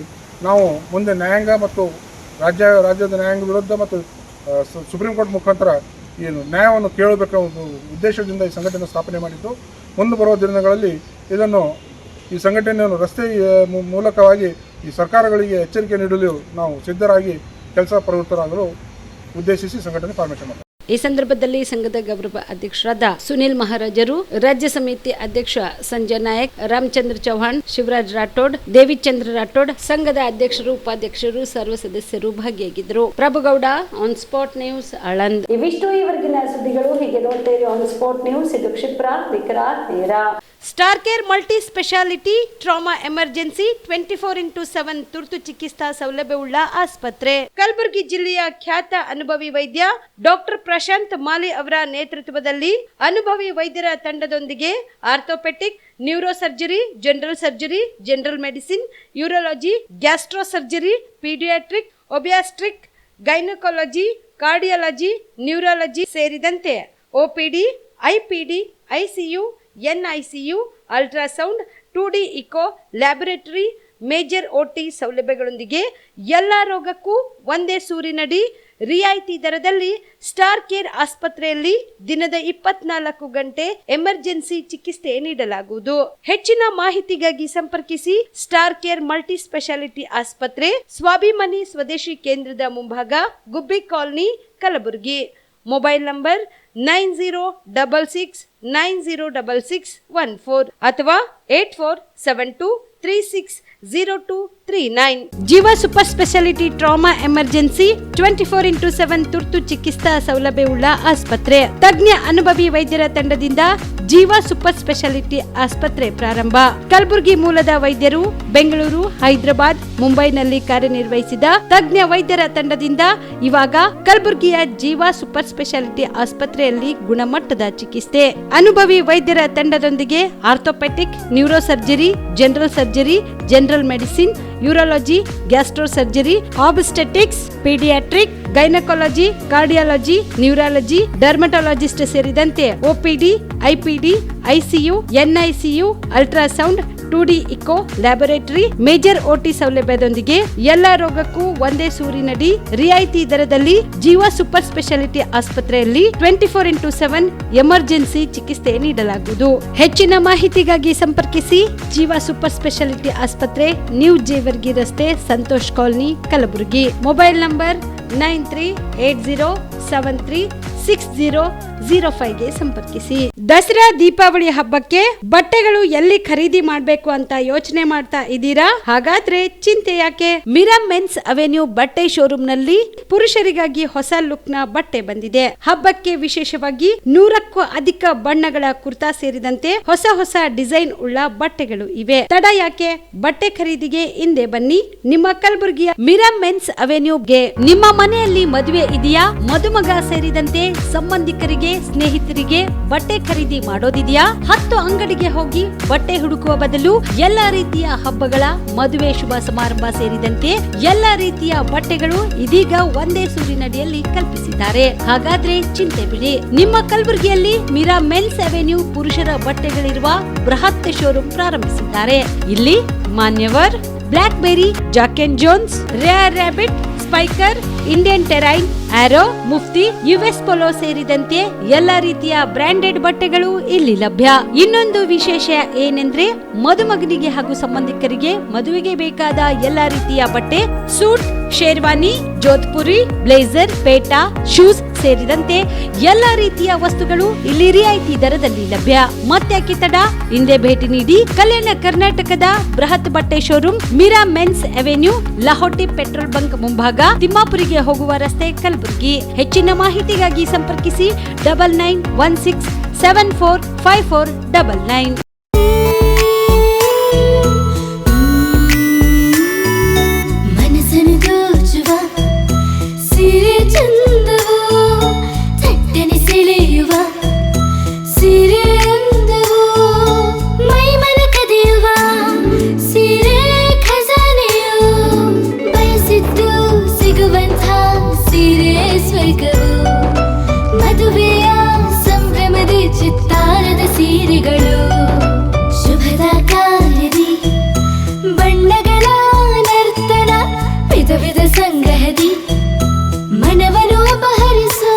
ನಾವು ಮುಂದೆ ನ್ಯಾಯಾಂಗ ಮತ್ತು ರಾಜ್ಯದ ನ್ಯಾಯಾಂಗ ವಿರುದ್ಧ ಮತ್ತು ಸುಪ್ರೀಂ ಕೋರ್ಟ್ ಮುಖಾಂತರ ಈ ನ್ಯಾಯವನ್ನು ಕೇಳಬೇಕ ಒಂದು ಉದ್ದೇಶದಿಂದ ಈ ಸಂಘಟನೆ ಸ್ಥಾಪನೆ ಮಾಡಿದ್ದು. ಮುಂದೆ ಬರುವ ದಿನಗಳಲ್ಲಿ ಈ ಸಂಘಟನೆಯನ್ನು ರಸ್ತೆ ಮೂಲಕವಾಗಿ ಈ ಸರ್ಕಾರಗಳಿಗೆ ಎಚ್ಚರಿಕೆ ನೀಡಲು ನಾವು ಸಿದ್ಧರಾಗಿ ಕೆಲಸ ಪ್ರವೃತ್ತರಾಗಲು ಉದ್ದೇಶಿಸಿ ಸಂಘಟನೆ ಫಾರ್ಮೇಷನ್ ಮಾಡಿದೆ. ಈ ಸಂದರ್ಭದಲ್ಲಿ ಸಂಘದ ಗೌರವ ಅಧ್ಯಕ್ಷರಾದ ಸುನಿಲ್ ಮಹಾರಾಜರು, ರಾಜ್ಯ ಸಮಿತಿ ಅಧ್ಯಕ್ಷ ಸಂಜಯ್ ನಾಯಕ್, ರಾಮಚಂದ್ರ ಚೌಹಾಣ್, ಶಿವರಾಜ್ ರಾಠೋಡ್, ದೇವಿಚಂದ್ರ ರಾಠೋಡ್, ಸಂಘದ ಅಧ್ಯಕ್ಷರು, ಉಪಾಧ್ಯಕ್ಷರು, ಸರ್ವ ಸದಸ್ಯರು ಭಾಗಿಯಾಗಿದ್ದರು. Prabhugouda, on spot news, Aland. ಇವಿಷ್ಟು ಈವರೆಗಿನ ಸುದ್ದಿಗಳು. ಹೀಗೆ ನೋಡ್ತಾ ಇರಿ ಆನ್ ಸ್ಪಾಟ್ ನ್ಯೂಸ್. ಇದು ಕ್ಷಿಪ್ರ, ನಿಖರ, ನೇರ. Star care multi speciality trauma emergency 24x7 ತುರ್ತು ಚಿಕಿತ್ಸಾ ಸೌಲಭ್ಯವುಳ್ಳ ಆಸ್ಪತ್ರೆ. ಕಲಬುರಗಿ ಜಿಲ್ಲೆಯ ಖ್ಯಾತ ಅನುಭವಿ ವೈದ್ಯ ಡಾಕ್ಟರ್ ಪ್ರಶಾಂತ್ ಮಾಲಿ ಅವರ ನೇತೃತ್ವದಲ್ಲಿ ಅನುಭವಿ ವೈದ್ಯರ ತಂಡದೊಂದಿಗೆ orthopaedic, neuro surgery, general medicine, urology, gastro surgery, paediatric, obstetric, gynaecology, cardiology, neurology ಸೇರಿದಂತೆ OPD, IPD, ICU, NICU, ultrasound, 2D echo, laboratory, major OT ಸೌಲಭ್ಯಗಳೊಂದಿಗೆ ಎಲ್ಲ ರೋಗಕ್ಕೂ ಒಂದೇ ಸೂರಿನಡಿ ರಿಯಾಯಿತಿ ದರದಲ್ಲಿ ಸ್ಟಾರ್ ಕೇರ್ ಆಸ್ಪತ್ರೆಯಲ್ಲಿ ದಿನದ 24 ಗಂಟೆ ಎಮರ್ಜೆನ್ಸಿ ಚಿಕಿತ್ಸೆ ನೀಡಲಾಗುವುದು. ಹೆಚ್ಚಿನ ಮಾಹಿತಿಗಾಗಿ ಸಂಪರ್ಕಿಸಿ ಸ್ಟಾರ್ ಕೇರ್ ಮಲ್ಟಿ ಸ್ಪೆಷಾಲಿಟಿ ಆಸ್ಪತ್ರೆ, ಸ್ವಾಭಿಮಾನಿ ಸ್ವದೇಶಿ ಕೇಂದ್ರದ ಮುಂಭಾಗ, ಗುಬ್ಬಿ ಕಾಲನಿ, ಕಲಬುರಗಿ. ಮೊಬೈಲ್ ನಂಬರ್ 9066906614 ಅಥವಾ 8472360239. ಜೀವ super speciality trauma emergency 24x7 ತುರ್ತು ಚಿಕಿತ್ಸಾ ಸೌಲಭ್ಯವುಳ್ಳ ಆಸ್ಪತ್ರೆ. ತಜ್ಞ ಅನುಭವಿ ವೈದ್ಯರ ತಂಡದಿಂದ ಜೀವ ಸೂಪರ್ ಸ್ಪೆಷಾಲಿಟಿ ಆಸ್ಪತ್ರೆ ಪ್ರಾರಂಭ. ಕಲಬುರಗಿ ಮೂಲದ ವೈದ್ಯರು ಬೆಂಗಳೂರು, ಹೈದರಾಬಾದ್, ಮುಂಬೈನಲ್ಲಿ ಕಾರ್ಯನಿರ್ವಹಿಸಿದ ತಜ್ಞ ವೈದ್ಯರ ತಂಡದಿಂದ ಇವಾಗ ಕಲಬುರಗಿಯ ಜೀವ ಸೂಪರ್ ಸ್ಪೆಷಾಲಿಟಿ ಆಸ್ಪತ್ರೆಯಲ್ಲಿ ಗುಣಮಟ್ಟದ ಚಿಕಿತ್ಸೆ. ಅನುಭವಿ ವೈದ್ಯರ ತಂಡದೊಂದಿಗೆ orthopaedic, neuro surgery, general medicine, urology, gastro surgery, obstetrics, paediatric, gynaecology, cardiology, neurology, dermatologist ಸೇರಿದಂತೆ OPD, IPD, ICU, NICU, ultrasound, 2D echo, laboratory, major OT ಸೌಲಭ್ಯದೊಂದಿಗೆ ಎಲ್ಲ ರೋಗಕ್ಕೂ ಒಂದೇ ಸೂರಿನಡಿ ರಿಯಾಯಿತಿ ದರದಲ್ಲಿ ಜೀವ ಸೂಪರ್ ಸ್ಪೆಷಾಲಿಟಿ ಆಸ್ಪತ್ರೆಯಲ್ಲಿ 24x7 ಎಮರ್ಜೆನ್ಸಿ ಚಿಕಿತ್ಸೆ ನೀಡಲಾಗುವುದು. ಹೆಚ್ಚಿನ ಮಾಹಿತಿಗಾಗಿ ಸಂಪರ್ಕಿಸಿ ಜೀವ ಸೂಪರ್ ಸ್ಪೆಷಾಲಿಟಿ ಆಸ್ಪತ್ರೆ, ನ್ಯೂ ಜೇವರ್ಗಿ ರಸ್ತೆ, Santosh colony, Kalaburagi. Mobile number 9380736005ಗೆ ಸಂಪರ್ಕಿಸಿ. ದಸರಾ ದೀಪಾವಳಿ ಹಬ್ಬಕ್ಕೆ ಬಟ್ಟೆಗಳು ಎಲ್ಲಿ ಖರೀದಿ ಮಾಡಬೇಕು ಅಂತ ಯೋಚನೆ ಮಾಡ್ತಾ ಇದ್ದೀರಾ? ಹಾಗಾದ್ರೆ ಚಿಂತೆ ಯಾಕೆ? ಮಿರಾ ಮೆನ್ಸ್ ಅವೆನ್ಯೂ ಬಟ್ಟೆ ಶೋರೂಮ್ ನಲ್ಲಿ ಪುರುಷರಿಗಾಗಿ ಹೊಸ ಲುಕ್ ನ ಬಟ್ಟೆ ಬಂದಿದೆ. ಹಬ್ಬಕ್ಕೆ ವಿಶೇಷವಾಗಿ 100ಕ್ಕೂ ಅಧಿಕ ಬಣ್ಣಗಳ ಕುರ್ತಾ ಸೇರಿದಂತೆ ಹೊಸ ಡಿಸೈನ್ ಉಳ್ಳ ಬಟ್ಟೆಗಳು ಇವೆ. ತಡ ಯಾಕೆ? ಬಟ್ಟೆ ಖರೀದಿಗೆ ಹಿಂದೆ ಬನ್ನಿ ನಿಮ್ಮ ಕಲಬುರಗಿಯ ಮಿರಾ ಮೆನ್ಸ್ ಅವೆನ್ಯೂಗೆ. ನಿಮ್ಮ ಮನೆಯಲ್ಲಿ ಮದುವೆ ಇದೆಯಾ? ಮದುಮಗ ಸೇರಿದಂತೆ ಸಂಬಂಧಿಕರಿಗೆ, ಸ್ನೇಹಿತರಿಗೆ ಬಟ್ಟೆ ಖರೀದಿ ಮಾಡೋದಿದೆಯಾ? 10 ಅಂಗಡಿಗೆ ಹೋಗಿ ಬಟ್ಟೆ ಹುಡುಕುವ ಬದಲು ಎಲ್ಲಾ ರೀತಿಯ ಹಬ್ಬಗಳ, ಮದುವೆ, ಶುಭ ಸಮಾರಂಭ ಸೇರಿದಂತೆ ಎಲ್ಲಾ ರೀತಿಯ ಬಟ್ಟೆಗಳು ಇದೀಗ ಒಂದೇ ಸೂರಿನಡಿಯಲ್ಲಿ ಕಲ್ಪಿಸಿದ್ದಾರೆ. ಹಾಗಾದ್ರೆ ಚಿಂತೆ ಬಿಡಿ. ನಿಮ್ಮ ಕಲಬುರಗಿಯಲ್ಲಿ ಮಿರಾ ಮೆನ್ಸ್ ಅವೆನ್ಯೂ ಪುರುಷರ ಬಟ್ಟೆಗಳಿರುವ ಬೃಹತ್ ಶೋರೂಮ್ ಪ್ರಾರಂಭಿಸಿದ್ದಾರೆ. ಇಲ್ಲಿ Manyavar, Blackberrys, Jack and Jones, Rare Rabbit, Spykar, Indian Terrain, Arrow, Mufti, US Polo ಸೇರಿದಂತೆ ಎಲ್ಲಾ ರೀತಿಯ ಬ್ರಾಂಡೆಡ್ ಬಟ್ಟೆಗಳು ಇಲ್ಲಿ ಲಭ್ಯ. ಇನ್ನೊಂದು ವಿಶೇಷ ಏನೆಂದ್ರೆ ಮದುಮಗನಿಗೆ ಹಾಗೂ ಸಂಬಂಧಿಕರಿಗೆ ಮದುವೆಗೆ ಬೇಕಾದ ಎಲ್ಲಾ ರೀತಿಯ ಬಟ್ಟೆ, ಸೂಟ್, ಶೇರ್ವಾನಿ, ಜೋಧ್ಪುರಿ, ಬ್ಲೇಸರ್, ಪೇಟಾ, ಶೂಸ್ ಸೇರಿದಂತೆ ಎಲ್ಲಾ ರೀತಿಯ ವಸ್ತುಗಳು ಇಲ್ಲಿ ರಿಯಾಯಿತಿ ದರದಲ್ಲಿ ಲಭ್ಯ. ಮತ್ತ್ಯಾಕೆ ತಡ? ಹಿಂದೆ ಭೇಟಿ ನೀಡಿ. ಕಲ್ಯಾಣ ಕರ್ನಾಟಕದ ಬೃಹತ್ ಬಟ್ಟೆ showroom Meera men's avenue, Lahoti petrol bunk ಮುಂಭಾಗ, ತಿಮ್ಮಾಪುರಿಗೆ ಹೋಗುವ ರಸ್ತೆ, ಕಲಬುರಗಿ. ಹೆಚ್ಚಿನ ಮಾಹಿತಿಗಾಗಿ ಸಂಪರ್ಕಿಸಿ 9916745499. ಮದುವೆಯ ಸಂಭ್ರಮದ ಚಿತ್ತಾರದ ಸೀರೆಗಳು, ಶುಭದ ಕಾರ್ಯದಿ ಬಣ್ಣಗಳ ನರ್ತನ, ವಿಧ ವಿಧ ಸಂಗ್ರಹದಿ ಮನವನ್ನು ಅಪಹರಿಸೋ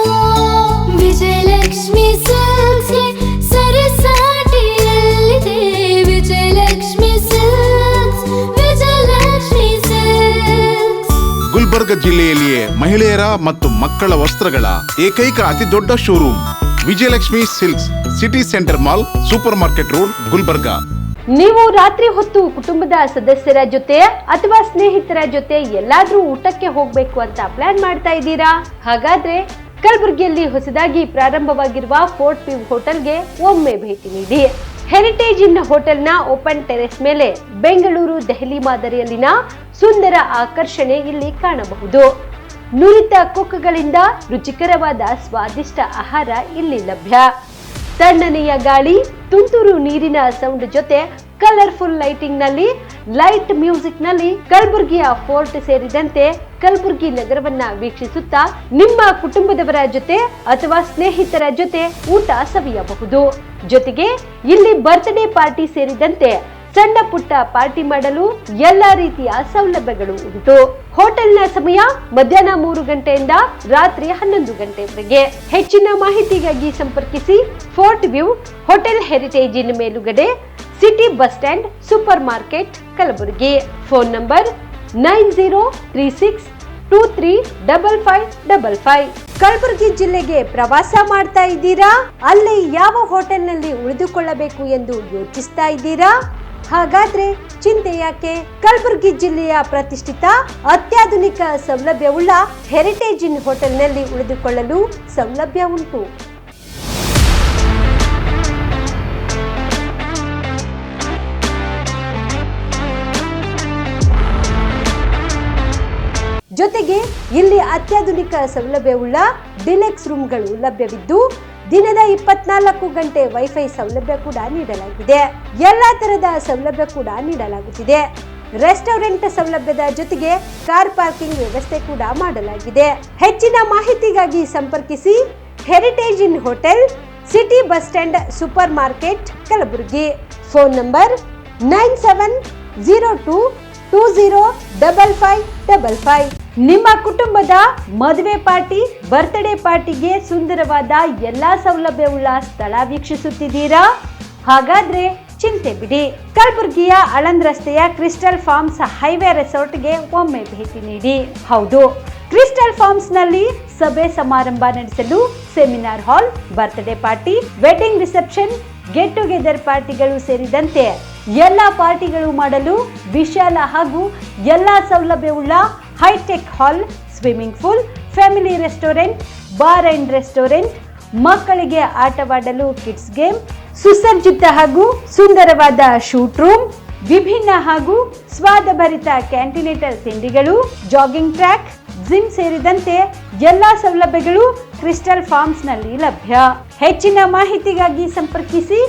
ವಿಜಯಲಕ್ಷ್ಮಿ ಸಿಲ್ಕ್ಸ್ ಸರಸಾಟಿಯಲ್ಲಿದೆ. Vijayalakshmi silks, Vijayalakshmi silks. ಗುಲ್ಬರ್ಗ ಜಿಲ್ಲೆಯಲ್ಲಿಯೇ ಮಹಿಳೆಯರ ಮತ್ತು ಮಕ್ಕಳ ವಸ್ತ್ರಗಳ ಏಕೈಕ ಅತಿ ದೊಡ್ಡ showroom Vijayalakshmi silks, city centre mall, super market road, Gulbarga. ನೀವು ರಾತ್ರಿ ಹೊತ್ತು ಕುಟುಂಬದ ಸದಸ್ಯರ ಜೊತೆ ಅಥವಾ ಸ್ನೇಹಿತರ ಜೊತೆ ಎಲ್ಲಾದ್ರೂ ಊಟಕ್ಕೆ ಹೋಗ್ಬೇಕು ಅಂತ ಪ್ಲಾನ್ ಮಾಡ್ತಾ ಇದ್ದೀರಾ? ಹಾಗಾದ್ರೆ ಕಲಬುರಗಿಯಲ್ಲಿ ಹೊಸದಾಗಿ ಪ್ರಾರಂಭವಾಗಿರುವ ಫೋರ್ಟ್ ವ್ಯೂ ಹೋಟೆಲ್ಗೆ ಒಮ್ಮೆ ಭೇಟಿ ನೀಡಿ. ಹೆರಿಟೇಜ್ ಇನ್ ಹೋಟೆಲ್ನ ಓಪನ್ ಟೆರೆಸ್ ಮೇಲೆ ಬೆಂಗಳೂರು, ದೆಹಲಿ ಮಾದರಿಯಲ್ಲಿನ ಸುಂದರ ಆಕರ್ಷಣೆ ಇಲ್ಲಿ ಕಾಣಬಹುದು. ನುರಿತ ಕುಕ್ಗಳಿಂದ ರುಚಿಕರವಾದ ಸ್ವಾದಿಷ್ಟ ಆಹಾರ ಇಲ್ಲಿ ಲಭ್ಯ. ತಣ್ಣನೆಯ ಗಾಳಿ, ತುಂತುರು ನೀರಿನ ಸೌಂಡ್ ಜೊತೆ ಕಲರ್ಫುಲ್ ಲೈಟಿಂಗ್ ನಲ್ಲಿ, ಲೈಟ್ ಮ್ಯೂಸಿಕ್ ನಲ್ಲಿ ಕಲಬುರಗಿಯ ಫೋರ್ಟ್ ಸೇರಿದಂತೆ ಕಲಬುರಗಿ ನಗರವನ್ನ ವೀಕ್ಷಿಸುತ್ತಾ ನಿಮ್ಮ ಕುಟುಂಬದವರ ಜೊತೆ ಅಥವಾ ಸ್ನೇಹಿತರ ಜೊತೆ ಊಟ ಸವಿಯಬಹುದು. ಜೊತೆಗೆ ಇಲ್ಲಿ ಬರ್ತ್ಡೇ ಪಾರ್ಟಿ ಸೇರಿದಂತೆ ಸಣ್ಣ ಪುಟ್ಟ ಪಾರ್ಟಿ ಮಾಡಲು ಎಲ್ಲಾ ರೀತಿಯ ಸೌಲಭ್ಯಗಳು ಉಂಟು. ಹೋಟೆಲ್ನ ಸಮಯ ಮಧ್ಯಾಹ್ನ 3 ಗಂಟೆಯಿಂದ ರಾತ್ರಿ 11 ಗಂಟೆವರೆಗೆ. ಹೆಚ್ಚಿನ ಮಾಹಿತಿಗಾಗಿ ಸಂಪರ್ಕಿಸಿ ಫೋರ್ಟ್ ವ್ಯೂ ಹೋಟೆಲ್, ಹೆರಿಟೇಜ್ ಇನ್ ಮೇಲುಗಡೆ, city bus stand, super market, Kalaburagi. Phone number 9036235555. Kalaburagi ಜಿಲ್ಲೆಗೆ ಪ್ರವಾಸ ಮಾಡ್ತಾ ಇದ್ದೀರಾ? ಅಲ್ಲಿ ಯಾವ ಹೋಟೆಲ್ನಲ್ಲಿ ಉಳಿದುಕೊಳ್ಳಬೇಕು ಎಂದು ಯೋಚಿಸ್ತಾ ಇದ್ದೀರಾ? ಹಾಗಾದ್ರೆ ಚಿಂತೆ ಯಾಕೆ? ಕಲಬುರಗಿ ಜಿಲ್ಲೆಯ ಪ್ರತಿಷ್ಠಿತ ಅತ್ಯಾಧುನಿಕ ಸೌಲಭ್ಯವುಳ್ಳ ಹೆರಿಟೇಜ್ ಇನ್ ಹೋಟೆಲ್ನಲ್ಲಿ ಉಳಿದುಕೊಳ್ಳಲು ಸೌಲಭ್ಯ ಉಂಟು. ಜೊತೆಗೆ ಇಲ್ಲಿ ಅತ್ಯಾಧುನಿಕ ಸೌಲಭ್ಯವುಳ್ಳ ಡಿಲೆಕ್ಸ್ ರೂಮ್ಗಳು ಲಭ್ಯವಿದ್ದು ದಿನದ 24 ಗಂಟೆ ವೈಫೈ ಸೌಲಭ್ಯ ಕೂಡ ನೀಡಲಾಗಿದೆ. ಎಲ್ಲಾ ತರದ ಸೌಲಭ್ಯ ಕೂಡ ನೀಡಲಾಗುತ್ತಿದೆ. ರೆಸ್ಟೋರೆಂಟ್ ಸೌಲಭ್ಯದ ಜೊತೆಗೆ ಕಾರ್ ಪಾರ್ಕಿಂಗ್ ವ್ಯವಸ್ಥೆ ಕೂಡ ಮಾಡಲಾಗಿದೆ. ಹೆಚ್ಚಿನ ಮಾಹಿತಿಗಾಗಿ ಸಂಪರ್ಕಿಸಿ heritage inn hotel, city bus stand, super market, Kalaburagi. Phone number 9702205555. ನಿಮ್ಮ ಕುಟುಂಬದ ಮದುವೆ ಪಾರ್ಟಿ, ಬರ್ತ್ಡೇ ಪಾರ್ಟಿಗೆ ಸುಂದರವಾದ ಎಲ್ಲಾ ಸೌಲಭ್ಯವುಳ್ಳ ಸ್ಥಳ ವೀಕ್ಷಿಸುತ್ತಿದ್ದೀರಾ? ಹಾಗಾದ್ರೆ ಚಿಂತೆ ಬಿಡಿ. ಕಲಬುರಗಿಯ ಆಳಂದ್ ರಸ್ತೆಯ ಕ್ರಿಸ್ಟಲ್ ಫಾರ್ಮ್ಸ್ ಹೈವೇ ರೆಸಾರ್ಟ್ಗೆ ಒಮ್ಮೆ ಭೇಟಿ ನೀಡಿ. ಹೌದು, ಕ್ರಿಸ್ಟಲ್ ಫಾರ್ಮ್ಸ್ ನಲ್ಲಿ ಸಭೆ ಸಮಾರಂಭ ನಡೆಸಲು seminar hall, birthday party, wedding reception, get together ಪಾರ್ಟಿಗಳು ಸೇರಿದಂತೆ ಎಲ್ಲಾ ಪಾರ್ಟಿಗಳು ಮಾಡಲು ವಿಶಾಲ ಹಾಗೂ ಎಲ್ಲಾ ಸೌಲಭ್ಯವುಳ್ಳ hi-tech hall, swimming pool, family restaurant, bar and restaurant, ಮಕ್ಕಳಿಗೆ ಆಟವಾಡಲು ಕಿಡ್ಸ್ ಗೇಮ್, ಸುಸಜ್ಜಿತ ಹಾಗೂ ಸುಂದರವಾದ ಶೂಟ್ ರೂಮ್, ವಿಭಿನ್ನ ಹಾಗೂ ಸ್ವಾದಭರಿತ ಕ್ಯಾಂಟಿನೇಟಲ್ ತಿಂಡಿಗಳು, ಜಾಗಿಂಗ್ ಟ್ರ್ಯಾಕ್, ಜಿಮ್ ಸೇರಿದಂತೆ ಎಲ್ಲಾ ಸೌಲಭ್ಯಗಳು ಕ್ರಿಸ್ಟಲ್ ಫಾರ್ಮ್ಸ್ ನಲ್ಲಿ ಲಭ್ಯ. ಹೆಚ್ಚಿನ ಮಾಹಿತಿಗಾಗಿ ಸಂಪರ್ಕಿಸಿ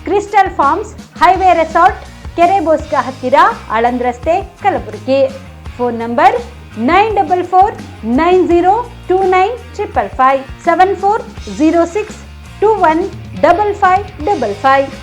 ಕ್ರಿಸ್ಟಲ್ ಫಾರ್ಮ್ಸ್ ಹೈವೇ ರೆಸಾರ್ಟ್, ಕೆರೆ ಬೋಸ್ಕ ಹತ್ತಿರ, ಆಳಂದ್ ರಸ್ತೆ, ಕಲಬುರಗಿ. Phone number 9490295555 7406215555.